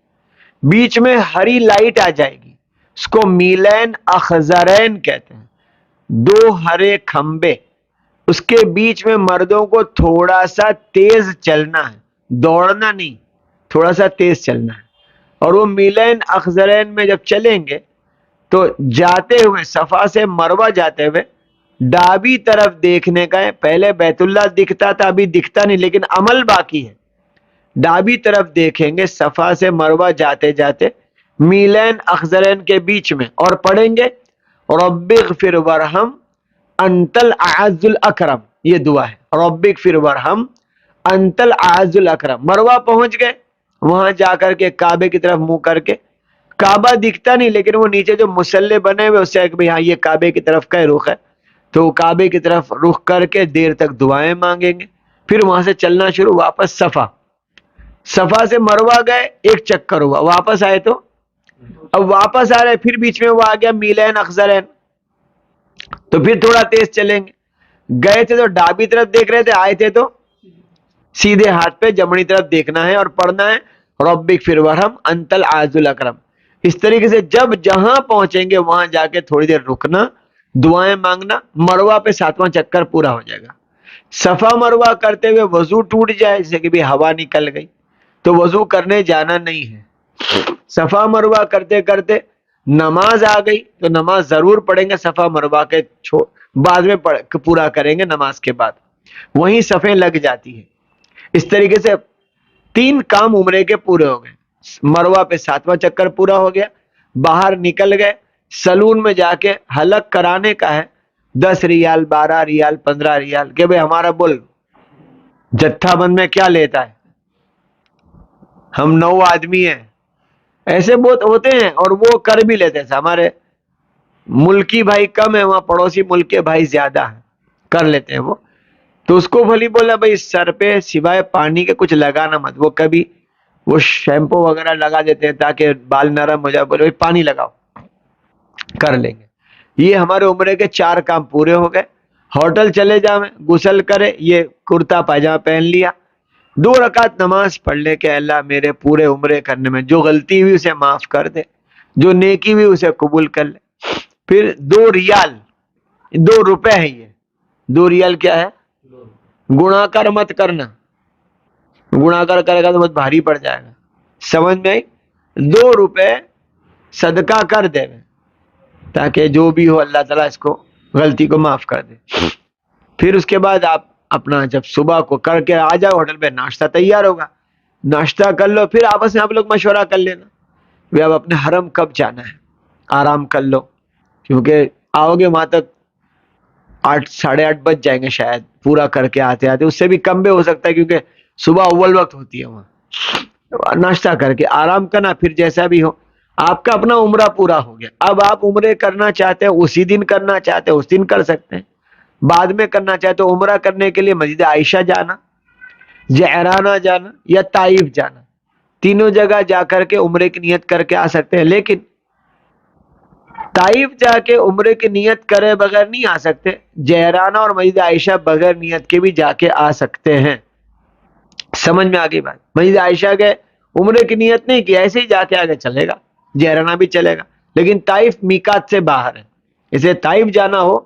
بیچ میں ہری لائٹ آ جائے گی، اس کو میلین اخضرین کہتے ہیں، 2 ہرے کھمبے، اس کے بیچ میں مردوں کو تھوڑا سا تیز چلنا ہے، دوڑنا نہیں، تھوڑا سا تیز چلنا ہے، اور وہ میلین اخضرین میں جب چلیں گے تو جاتے ہوئے صفا سے مروہ جاتے ہوئے ڈابی طرف دیکھنے کا ہے، پہلے بیت اللہ دکھتا تھا، ابھی دکھتا نہیں، لیکن عمل باقی ہے، ڈابی طرف دیکھیں گے صفا سے مروہ جاتے جاتے میلین اخضرین کے بیچ میں، اور پڑھیں گے رب اغفر ورحم انت الاعز الاکرم، یہ دعا ہے، رب اغفر ورحم انت الاعز الاکرم۔ مروہ پہنچ گئے، وہاں جا کر کے کعبے کی طرف منہ کر کے، کعبہ دکھتا نہیں لیکن وہ نیچے جو مسلح بنے ہوئے اس سے کہ ہاں یہ کعبے کی طرف کا رخ ہے، تو وہ کعبے کی طرف رخ کر کے دیر تک دعائیں مانگیں گے، پھر وہاں سے چلنا شروع، واپس صفا، صفا سے مروہ گئے، 1 چکر ہوا، واپس آئے تو اب واپس آ رہے، پھر بیچ میں وہ آ گیا میلین اخضرین، تو پھر تھوڑا تیز چلیں گے، گئے تھے تو ڈابی طرف دیکھ رہے تھے، آئے تھے تو سیدھے ہاتھ پہ جمنی طرف دیکھنا ہے اور پڑھنا ہے رب اغفر ورحم انت الاعز الاکرم۔ اس طریقے سے جب جہاں پہنچیں گے وہاں جا کے تھوڑی دیر رکنا، دعائیں مانگنا، مروہ پہ 7واں چکر پورا ہو جائے گا۔ صفا مروہ کرتے ہوئے وضو ٹوٹ جائے، جیسے کہ بھی ہوا نکل گئی، تو وضو کرنے جانا نہیں ہے، صفا مروہ کرتے کرتے نماز آ گئی تو نماز ضرور پڑھیں گے، صفا مروہ کے بعد میں پورا کریں گے، نماز کے بعد وہیں صفیں لگ جاتی ہیں۔ اس طریقے سے 3 کام عمرے کے پورے ہو گئے، مروہ پہ 7واں چکر پورا ہو گیا، باہر نکل گئے، سلون میں جا کے حلق کرانے کا ہے، 10 ریال 12 ریال 15 ریال، کہ بھئی ہمارا بول جتھا بند میں کیا لیتا ہے، ہم 9 آدمی ہیں، ایسے بہت ہوتے ہیں، اور وہ کر بھی لیتے ہیں، ہمارے ملکی بھائی کم ہے، وہاں پڑوسی ملک کے بھائی زیادہ ہیں، کر لیتے ہیں وہ، تو اس کو بھلی بولا بھائی سر پہ سوائے پانی کے کچھ لگانا مت، وہ کبھی وہ شیمپو وغیرہ لگا دیتے ہیں تاکہ بال نرم ہو جائے، بولے بھائی پانی لگاؤ، کر لیں گے۔ یہ ہمارے عمرے کے 4 کام پورے ہو گئے، ہوٹل چلے جاؤں، غسل کرے، یہ کرتا پاجامہ پہن لیا، 2 رکعت نماز پڑھ لے کہ اللہ میرے پورے عمرے کرنے میں جو غلطی ہوئی اسے معاف کر دے، جو نیکی ہوئی اسے قبول کر لے۔ پھر 2 ریال، 2 روپے ہے، یہ 2 ریال کیا ہے؟ گناہ کر مت کرنا، گناہ کر کرے گا تو بہت بھاری پڑ جائے گا، سمجھ میں آئی؟ 2 روپے صدقہ کر دے تاکہ جو بھی ہو اللہ تعالیٰ اس کو غلطی کو معاف کر دے۔ پھر اس کے بعد آپ اپنا جب صبح کو کر کے آ جاؤ ہوٹل پہ، ناشتہ تیار ہوگا، ناشتہ کر لو، پھر آپس میں آپ لوگ مشورہ کر لینا بھی اب اپنے حرم کب جانا ہے، آرام کر لو، کیونکہ آؤ گے وہاں تک 8 ساڑھے 8 بج جائیں گے شاید، پورا کر کے آتے آتے، اس سے بھی کم بھی ہو سکتا ہے کیونکہ صبح اول وقت ہوتی ہے وہاں، ناشتہ کر کے آرام کرنا، پھر جیسا بھی ہو آپ کا اپنا عمرہ پورا ہو گیا۔ اب آپ عمرے کرنا چاہتے ہیں، اسی دن کرنا چاہتے ہیں اس دن کر سکتے ہیں، بعد میں کرنا چاہتے ہیں عمرہ کرنے کے لیے مسجد عائشہ جانا، جعرانہ جانا یا طائف جانا، تینوں جگہ جا کر کے عمرے کی نیت کر کے آ سکتے ہیں، لیکن طائف جا کے عمرے کی نیت کرے بغیر نہیں آ سکتے، جہرانہ اور مسجد عائشہ بغیر نیت کے بھی جا کے آ سکتے ہیں۔ سمجھ میں آ گئی بات؟ مسجد عائشہ گئے، عمرے کی نیت نہیں کی، ایسے ہی جا کے آگے چلے گا، جہرانہ بھی چلے گا، لیکن طائف میقات سے باہر ہے، اسے طائف جانا ہو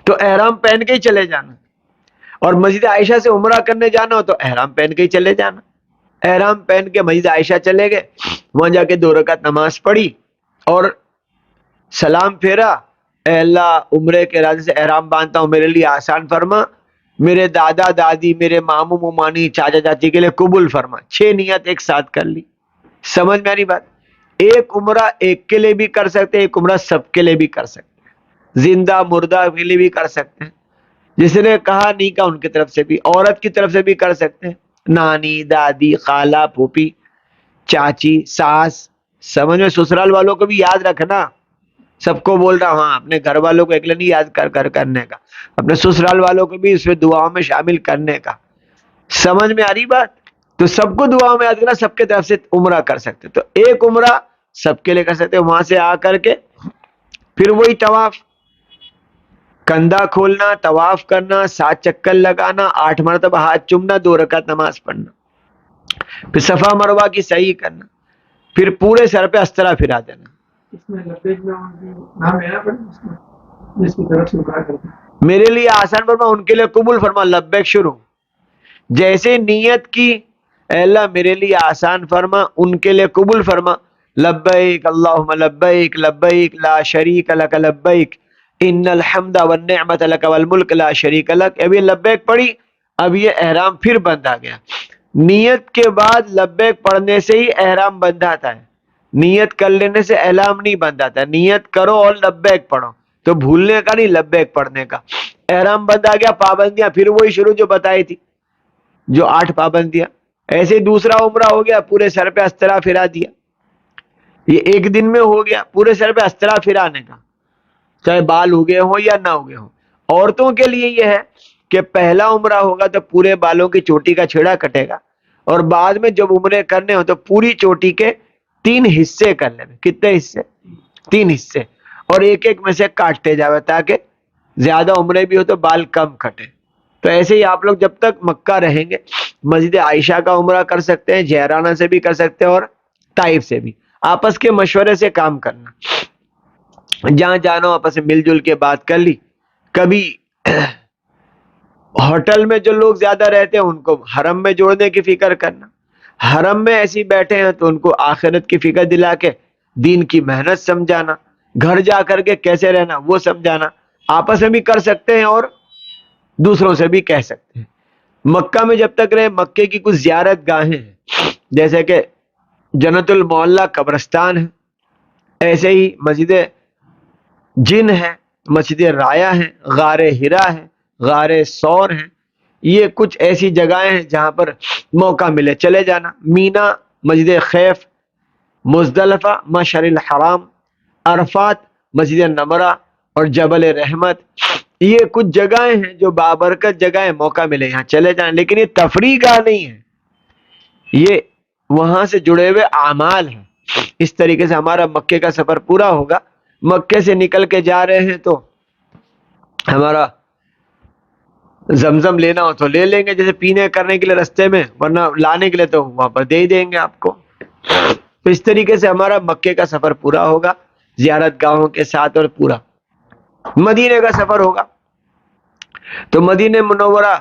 تو احرام پہن کے ہی چلے جانا، اور مسجد عائشہ سے عمرہ کرنے جانا ہو تو احرام پہن کے ہی چلے جانا۔ احرام پہن کے مسجد عائشہ چلے گئے، وہاں جا کے 2 رکعت نماز پڑھی اور سلام پھیرا، اے اللہ عمرے کے ارادے سے احرام باندھتا ہوں، میرے لیے آسان فرما، میرے دادا دادی، میرے ماموں ممانی، چاچا چاچی کے لیے قبول فرما۔ 6 نیت ایک ساتھ کر لی۔ سمجھ میں آ رہی بات؟ ایک عمرہ ایک کے لیے بھی کر سکتے، ایک عمرہ سب کے لیے بھی کر سکتے، زندہ مردہ کے لیے بھی کر سکتے ہیں، جس نے کہا نہیں کہا ان کی طرف سے بھی، عورت کی طرف سے بھی کر سکتے ہیں، نانی دادی خالہ پھوپھی چاچی ساس۔ سمجھ میں؟ سسرال والوں کو بھی یاد رکھنا، سب کو بول رہا ہوں، ہاں اپنے گھر والوں کو اکیلے نہیں یاد کرنے کا، اپنے سسرال والوں کو بھی اس میں دعاؤں میں شامل کرنے کا۔ سمجھ میں آ رہی بات؟ تو سب کو دعاؤں میں یاد کرنا، سب کے طرف سے عمرہ کر سکتے، تو ایک عمرہ سب کے لیے کر سکتے، وہاں سے آ کر کے پھر وہی طواف، کندھا کھولنا، طواف کرنا، 7 چکر لگانا، 8 مرتبہ ہاتھ چومنا، 2 رکعت نماز پڑھنا، پھر صفا مروہ کی صحیح کرنا، پھر پورے سر پہ استرا پھرا دینا۔ اس میں لبیک میں نام لینا پڑے اس میں، جس کی طرف سے عمرہ کرتے ہیں۔ میرے لیے آسان فرما، ان کے لیے قبول فرما، لبیک شروع۔ جیسے نیت کی اے اللہ میرے لیے آسان فرما، ان کے لیے قبول فرما، لبیک اللہم لبیک لبیک لا شریک لک لبیک ان الحمد والنعمت لک والملک لا شریک لک۔ اب یہ لبیک پڑھی، اب یہ احرام پھر بندھا گیا۔ نیت کے بعد لبیک پڑھنے سے ہی احرام بندھاتا ہے، نیت کر لینے سے احرام نہیں بندھاتا، نیت کرو اور لبیک پڑھو، تو بھولنے کا نہیں، لبیک پڑھنے کا۔ احرام بندھا گیا، پابندیاں پھر وہی شروع جو بتائی تھی، جو 8 پابندیاں۔ ایسے ہی دوسرا عمرہ ہو گیا، پورے سر پہ استرا پھرا دیا، یہ ایک دن میں ہو گیا پورے سر پہ استرا پھرانے کا، چاہے بال اگے ہوں یا نہ اگے ہوں۔ عورتوں کے لیے یہ ہے کہ پہلا عمرہ ہوگا تو پورے بالوں کی چوٹی کا چھیڑا کٹے گا، اور بعد میں جب عمرے کرنے ہو تو پوری چوٹی کے 3 حصے کر لیں۔ کتنے حصے؟ 3 حصے، اور ایک ایک میں سے کاٹتے جاوے تاکہ زیادہ عمرے بھی ہو تو بال کم کٹے۔ تو ایسے ہی آپ لوگ جب تک مکہ رہیں گے مسجد عائشہ کا عمرہ کر سکتے ہیں، جہرانہ سے بھی کر سکتے ہیں اور طائف سے بھی۔ آپس کے مشورے سے کام کرنا، جہاں جانا ہو آپس میں مل جل کے بات کر لی۔ کبھی ہوٹل میں جو لوگ زیادہ رہتے ہیں ان کو حرم میں جوڑنے کی فکر کرنا، حرم میں ایسے بیٹھے ہیں تو ان کو آخرت کی فکر دلا کے دین کی محنت سمجھانا، گھر جا کر کے کیسے رہنا وہ سمجھانا۔ آپس میں بھی کر سکتے ہیں اور دوسروں سے بھی کہہ سکتے ہیں۔ مکہ میں جب تک رہے مکے کی کچھ زیارت گاہیں ہیں، جیسے کہ جنت المعلا قبرستان ہے، ایسے ہی مسجد جن ہے، مسجد رایا ہے، غار ہرا ہے، غار سور ہے، یہ کچھ ایسی جگہیں ہیں جہاں پر موقع ملے چلے جانا۔ مینا، مسجد خیف، مزدلفہ، مشعر الحرام، عرفات، مسجد نمرہ اور جبل رحمت، یہ کچھ جگہیں ہیں جو بابرکت جگہیں، موقع ملے یہاں چلے جائیں، لیکن یہ تفریح گاہ نہیں ہے، یہ وہاں سے جڑے ہوئے اعمال ہیں۔ اس طریقے سے ہمارا مکے کا سفر پورا ہوگا۔ مکے سے نکل کے جا رہے ہیں تو ہمارا زمزم لینا ہو تو لے لیں گے، جیسے پینے کرنے کے لیے رستے میں، ورنہ لانے کے لیے تو وہاں پر دے ہی دیں گے آپ کو۔ تو اس طریقے سے ہمارا مکے کا سفر پورا ہوگا، زیارت گاہوں کے ساتھ، اور پورا مدینے کا سفر ہوگا۔ تو مدینہ منورہ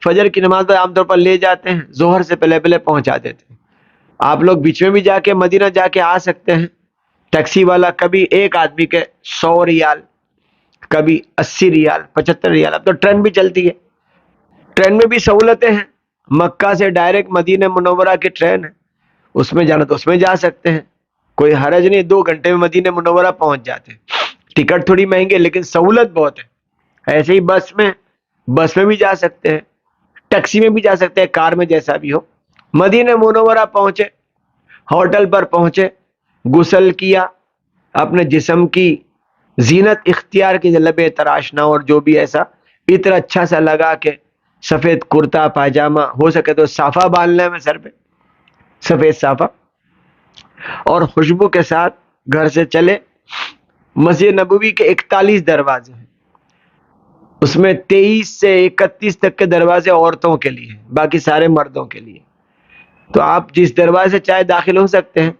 فجر کی نماز پر عام طور پر لے جاتے ہیں، ظہر سے پہلے پہلے پہنچا دیتے ہیں۔ آپ لوگ بیچ میں بھی جا کے مدینہ جا کے آ سکتے ہیں، ٹیکسی والا کبھی ایک آدمی کے 100 ریال، کبھی 80 ریال، 75 ریال۔ اب تو ٹرین بھی چلتی ہے، ٹرین میں بھی سہولتیں ہیں، مکہ سے ڈائریکٹ مدینہ منورہ کی ٹرین ہے، اس میں جانا تو اس میں جا سکتے ہیں، کوئی حرج نہیں، 2 گھنٹے میں مدینہ منورہ پہنچ جاتے ہیں۔ ٹکٹ تھوڑی مہنگی ہے لیکن سہولت بہت ہے۔ ایسے ہی بس میں بھی جا سکتے ہیں، ٹیکسی میں بھی جا سکتے ہیں، کار میں، جیسا بھی ہو۔ مدینہ منورہ پہنچے، ہوٹل پر پہنچے، غسل کیا، اپنے جسم کی زینت اختیار کی، لبے تراشنا اور جو بھی ایسا عطر اچھا سا لگا کے، سفید کرتا پاجامہ، ہو سکے تو صافہ باندھنا ہے سر پہ، سفید صافہ، اور خوشبو کے ساتھ گھر سے چلے. مسجد نبوی کے 41 دروازے ہیں, اس میں 23 سے 31 تک کے دروازے عورتوں کے لیے ہیں, باقی سارے مردوں کے لیے. تو آپ جس دروازے سے چاہے داخل ہو سکتے ہیں,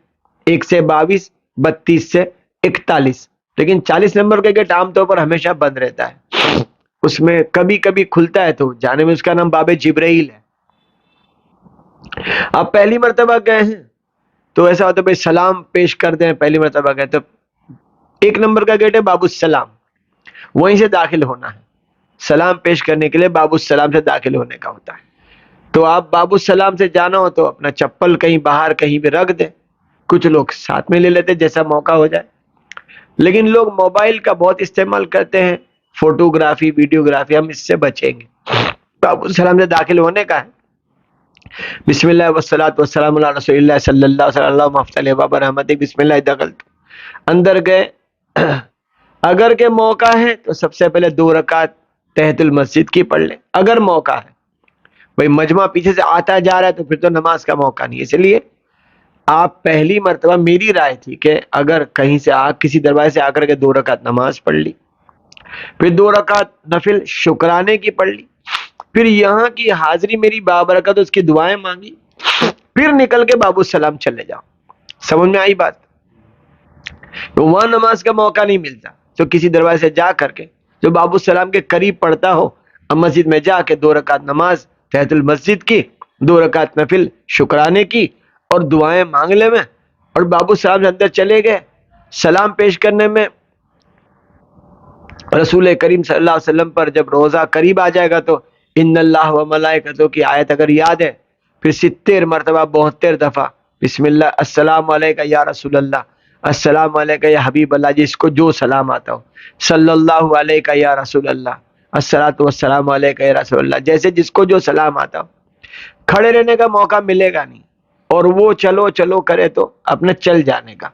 1 سے 22, 32 سے 41. لیکن 40 نمبر کا گیٹ عام طور پر ہمیشہ بند رہتا ہے, اس میں کبھی کبھی کھلتا ہے, تو جانے میں اس کا نام باب جبرائیل ہے. آپ پہلی مرتبہ گئے ہیں تو ایسا ہوتا ہے بھائی سلام پیش کر دیں. پہلی مرتبہ گئے تو 1 نمبر کا گیٹ ہے باب السلام, وہیں سے داخل ہونا ہے. سلام پیش کرنے کے لیے باب السلام سے داخل ہونے کا ہوتا ہے. تو آپ باب السلام سے جانا ہو تو اپنا چپل کہیں باہر کہیں بھی رکھ دیں. کچھ لوگ ساتھ میں لے لیتے جیسا موقع ہو جائے, لیکن لوگ موبائل کا بہت استعمال کرتے ہیں, فوٹوگرافی, ویڈیوگرافی, ہم اس سے بچیں گے. باب السلام سے داخل ہونے کا ہے. بسم اللہ والصلاۃ والسلام علی رسول اللہ صلی اللہ علیہ وسلم افضل باب رحمت, بسم اللہ دخلت. اندر گئے, اگر کے موقع ہے تو سب سے پہلے 2 رکعت تحت المسجد کی پڑھ لیں, اگر موقع ہے. بھئی مجمع پیچھے سے آتا جا رہا ہے تو پھر تو نماز کا موقع نہیں. اس لیے آپ پہلی مرتبہ, میری رائے تھی کہ اگر کہیں سے کسی دروازے سے آ کر کے 2 رکعت نماز پڑھ لی, پھر 2 رکعت نفل شکرانے کی پڑھ لی, پھر یہاں کی حاضری میری بابرکت, اس کی دعائیں مانگی, پھر نکل کے باب السلام چلے جاؤ. سمجھ میں آئی بات؟ تو وہاں نماز کا موقع نہیں ملتا تو کسی دروازے سے جا کر کے جو باب السلام کے قریب پڑھتا ہو, اب مسجد میں جا کے 2 رکعت نماز تحت المسجد کی, 2 رکعت نفل شکرانے کی, اور دعائیں مانگ لے میں, اور باب السلام سے اندر چلے گئے. سلام پیش کرنے میں رسول کریم صلی اللہ علیہ وسلم پر جب روزہ قریب آ جائے گا تو ان اللہ و ملائکتہ کی آیت اگر یاد ہے, پھر 70 مرتبہ 72 دفعہ بسم اللہ السلام علیکہ یا رسول اللہ, السلام علیکہ یا حبیب اللہ, جس کو جو سلام آتا ہو, صلی اللہ علیکہ یا رسول اللہ, الصلاۃ والسلام علیکہ یا رسول اللہ, جیسے جس کو جو سلام آتا ہو. کھڑے رہنے کا موقع ملے گا نہیں, اور وہ چلو چلو کرے تو اپنے چل جانے کا.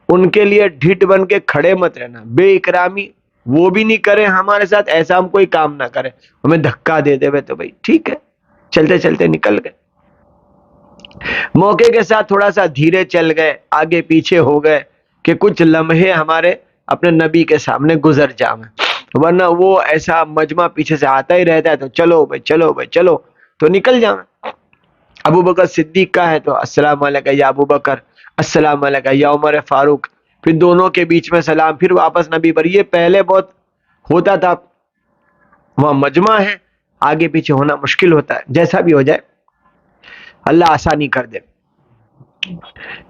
ان کے لیے ڈھٹ بن کے کھڑے مت رہنا, بے اکرامی وہ بھی نہیں کرے ہمارے ساتھ, ایسا ہم کوئی کام نہ کرے ہمیں دھکا دے دے تو بھائی ٹھیک ہے, چلتے چلتے نکل گئے. موقع کے ساتھ تھوڑا سا دھیرے چل گئے, آگے پیچھے ہو گئے کہ کچھ لمحے ہمارے اپنے نبی کے سامنے گزر جائیں, ورنہ وہ ایسا مجمع پیچھے سے آتا ہی رہتا ہے تو چلو بھائی چلو بھائی چلو تو نکل جائیں. ابو بکر صدیق کا ہے تو السلام علیکہ یا ابو بکر, السلام علیکہ یا عمر فاروق, پھر دونوں کے بیچ میں سلام, پھر واپس نبی پر. یہ پہلے بہت ہوتا تھا, وہاں مجمع ہے, آگے پیچھے ہونا مشکل ہوتا ہے. جیسا بھی ہو جائے اللہ آسانی کر دے.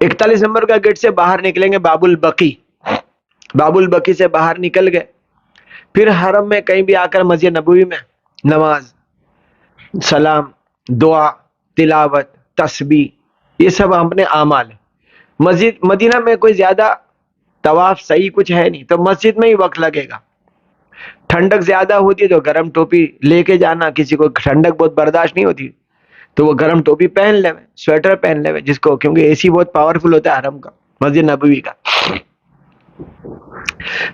41 نمبر کا گیٹ سے باہر نکلیں گے باب البقی, باب البقی سے باہر نکل گئے, پھر حرم میں کہیں بھی آ کر مسجد نبوی میں نماز, سلام, دعا, تلاوت, تسبیح, یہ سب اپنے اعمال ہیں. مسجد مدینہ میں کوئی زیادہ طواف صحیح کچھ ہے نہیں, تو مسجد میں ہی وقت لگے گا. ٹھنڈک زیادہ ہوتی ہے تو گرم ٹوپی لے کے جانا, کسی کو ٹھنڈک بہت برداشت نہیں ہوتی تو وہ گرم ٹوپی پہن لے, سویٹر پہن لے جس کو, کیونکہ اے سی بہت پاورفل ہوتا ہے حرم کا, مسجد نبوی کا.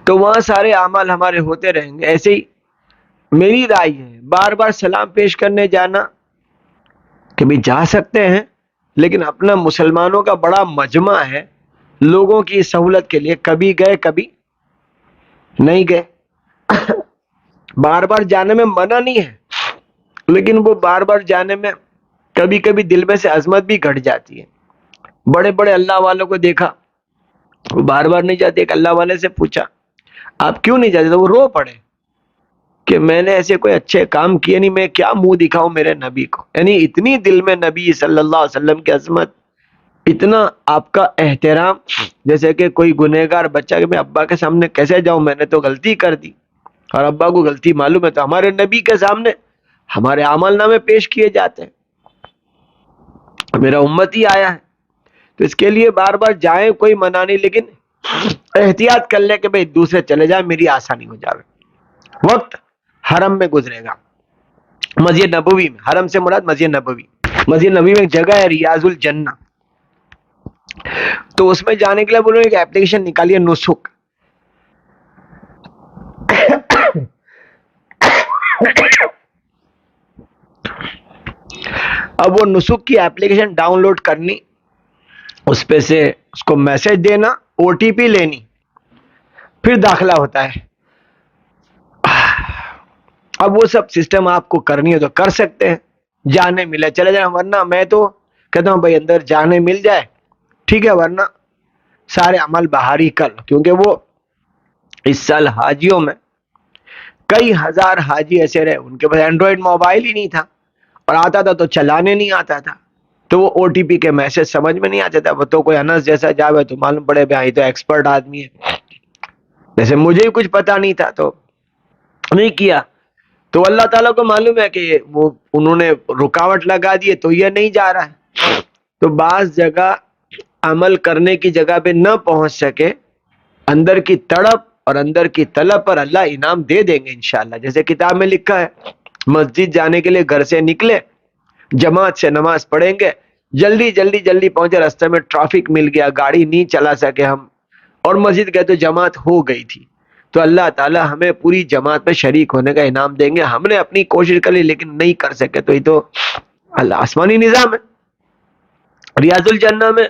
تو وہاں سارے اعمال ہمارے ہوتے رہیں گے. ایسے ہی میری رائے ہے بار بار سلام پیش کرنے جانا کہ بھی جا سکتے ہیں, لیکن اپنا مسلمانوں کا بڑا مجمع ہے, لوگوں کی سہولت کے لیے کبھی گئے کبھی نہیں گئے. بار بار جانے میں منع نہیں ہے, لیکن وہ بار بار جانے میں کبھی کبھی دل میں سے عظمت بھی گھٹ جاتی ہے. بڑے بڑے اللہ والوں کو دیکھا وہ بار بار نہیں جاتے. ایک اللہ والے سے پوچھا آپ کیوں نہیں جاتے, تو وہ رو پڑے کہ میں نے ایسے کوئی اچھے کام کیے نہیں, میں کیا منہ دکھاؤں میرے نبی کو. یعنی اتنی دل میں نبی صلی اللہ علیہ وسلم کی عظمت, اتنا آپ کا احترام, جیسے کہ کوئی گنہگار بچہ کہ میں ابا کے سامنے کیسے جاؤں, میں نے تو غلطی کر دی, اور ابا کو غلطی معلوم ہے, تو ہمارے نبی کے سامنے ہمارے عمل نامے پیش کیے جاتے ہیں. میرا امتی آیا ہے تو اس کے لیے بار بار جائیں کوئی منع نہیں, لیکن احتیاط کر لے کہ بھئی دوسرے چلے جائیں, میری آسانی ہو جائے. وقت حرم میں گزرے گا, مسجد نبوی میں, حرم سے مراد مسجد نبوی. مسجد نبوی میں ایک جگہ ہے ریاض الجنہ, تو اس میں جانے کے لیے انہوں نے ایک اپلیکیشن نکالی ہے نسک. اب وہ نسک کی اپلیکیشن ڈاؤن لوڈ کرنی, اس پہ سے اس کو میسج دینا، او ٹی پی لینی، پھر داخلہ ہوتا ہے۔ اب وہ سب سسٹم آپ کو کرنی ہے تو کر سکتے ہیں، جانے ملے چلے جائیں، ورنہ میں تو کہتا ہوں بھائی اندر جانے مل جائے ٹھیک ہے، ورنہ سارے عمل باہر ہی کر، کیونکہ وہ اس سال حاجیوں میں کئی ہزار حاجی ایسے رہے ان کے پاس اینڈرائڈ موبائل ہی نہیں تھا، اور آتا تھا تو چلانے نہیں آتا تھا، تو وہ او ٹی پی کے میسج سمجھ میں نہیں آتا تھا، وہ تو کوئی انس جیسا جاوے تو معلوم پڑے بھائی تو ایکسپرٹ آدمی ہے، جیسے مجھے کچھ پتا نہیں تھا تو نہیں کیا، تو اللہ تعالیٰ کو معلوم ہے کہ وہ انہوں نے رکاوٹ لگا دی تو یہ نہیں جا رہا ہے، تو بعض جگہ عمل کرنے کی جگہ پہ نہ پہنچ سکے، اندر کی تڑپ اور اندر کی طلب پر اللہ انعام دے دیں گے انشاءاللہ۔ جیسے کتاب میں لکھا ہے مسجد جانے کے لیے گھر سے نکلے، جماعت سے نماز پڑھیں گے، جلدی جلدی جلدی پہنچے، راستے میں ٹریفک مل گیا، گاڑی نہیں چلا سکے ہم، اور مسجد گئے تو جماعت ہو گئی تھی، تو اللہ تعالی ہمیں پوری جماعت میں شریک ہونے کا انعام دیں گے۔ ہم نے اپنی کوشش کر لی لیکن نہیں کر سکے، تو یہ تو اللہ آسمانی نظام ہے۔ ریاض الجنہ میں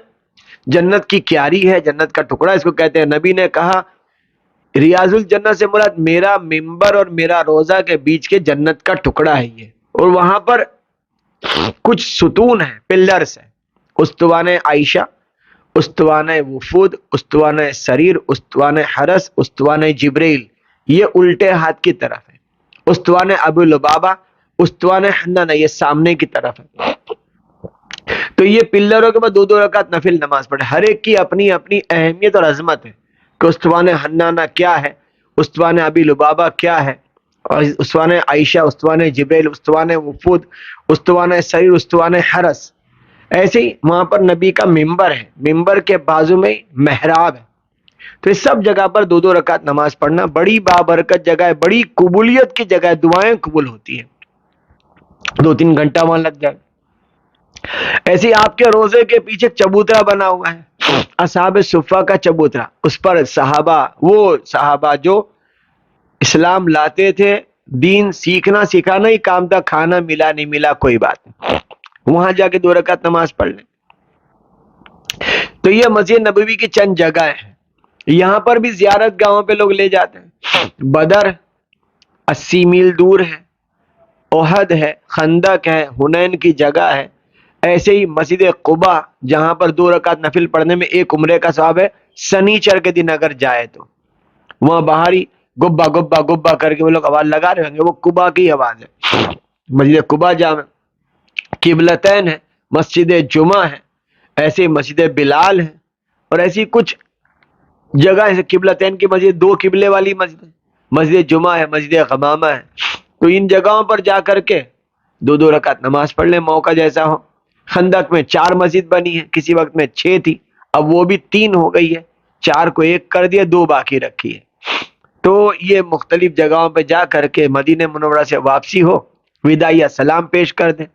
جنت کی کیاری ہے، جنت کا ٹکڑا اس کو کہتے ہیں۔ نبی نے کہا ریاض الجنہ سے مراد میرا ممبر اور میرا روزہ کے بیچ کے جنت کا ٹکڑا ہے یہ، اور وہاں پر کچھ ستون ہیں، پلرز ہیں، استوانِ عائشہ، استوانِ وفود، استوانِ سریر، استوانِ حرس، استوانِ جبریل، یہ الٹے ہاتھ کی طرف ہے، استوانِ ابو لبابہ، استوانِ حنانہ یہ سامنے کی طرف ہے۔ تو یہ پلروں کے بعد دو دو رکعت نفل نماز پڑھے، ہر ایک کی اپنی اپنی اہمیت اور عظمت ہے کہ استوانِ حنانہ کیا ہے، استوانِ ابی لبابہ کیا ہے، اور استوانِ عائشہ، استوانِ جبریل، استوانِ وفود، استوانِ سریر، استوانِ حرس۔ ایسے ہی وہاں پر نبی کا ممبر ہے، ممبر کے بازو میں محراب ہے، تو اس سب جگہ پر دو دو رکعت نماز پڑھنا بڑی بابرکت جگہ ہے، بڑی قبولیت کی جگہ ہے، دعائیں قبول ہوتی ہیں، 2-3 گھنٹہ وہاں لگ جائے۔ ایسے ہی آپ کے روزے کے پیچھے چبوترا بنا ہوا ہے، اصحاب صفہ کا چبوترا، اس پر صحابہ، وہ صحابہ جو اسلام لاتے تھے، دین سیکھنا سکھانا ہی کام تھا، کھانا ملا نہیں ملا کوئی بات نہیں، وہاں جا کے 2 رکعت نماز پڑھ لیں۔ تو یہ مسجد نبوی کی چند جگہ ہیں، یہاں پر بھی زیارت گاہوں پہ لوگ لے جاتے ہیں۔ بدر 80 میل دور ہے، احد ہے، خندق ہے، حنین کی جگہ ہے۔ ایسے ہی مسجد قباء جہاں پر 2 رکعت نفل پڑھنے میں ایک عمرے کا ثواب ہے، سنیچر کے دن اگر جائے تو وہاں باہر ہی گبا گبا گبا کر کے وہ لوگ آواز لگا رہے ہوں گے، وہ قباء کی آواز ہے۔ مسجد قباء جامع قبلتین ہے، مسجد جمعہ ہے، ایسے ہی مسجد بلال ہے، اور ایسی کچھ جگہ ایسے قبلتین کی مسجد 2 قبلے والی مسجد ہے، مسجد جمعہ ہے، مسجد غمامہ ہے، تو ان جگہوں پر جا کر کے 2 رکعت نماز پڑھ لیں موقع جیسا ہو۔ خندق میں 4 مسجد بنی ہے، کسی وقت میں 6 تھی، اب وہ بھی 3 ہو گئی ہے، 4 کو 1 کر دیا، 2 باقی رکھی ہے۔ تو یہ مختلف جگہوں پہ جا کر کے مدینہ منورہ سے واپسی ہو، وداعیہ سلام پیش کر دیں۔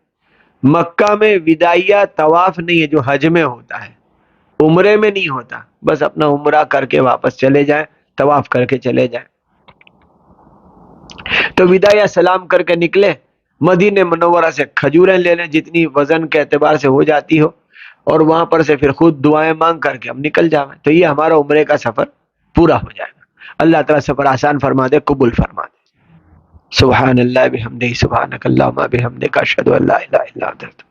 مکہ میں وداعیہ طواف نہیں ہے جو حج میں ہوتا ہے، عمرے میں نہیں ہوتا، بس اپنا عمرہ کر کے واپس چلے جائیں، طواف کر کے چلے جائیں۔ تو وداعیہ سلام کر کے نکلے، مدینہ منورہ سے کھجوریں لے لیں جتنی وزن کے اعتبار سے ہو جاتی ہو، اور وہاں پر سے پھر خود دعائیں مانگ کر کے ہم نکل جائیں، تو یہ ہمارا عمرے کا سفر پورا ہو جائے گا۔ اللہ تعالیٰ سفر آسان فرما دے، قبول فرما دے۔ سبحان اللہ بحمدہ، سبحانک اللہم بحمدک، اشہد ان لا الہ الا انت۔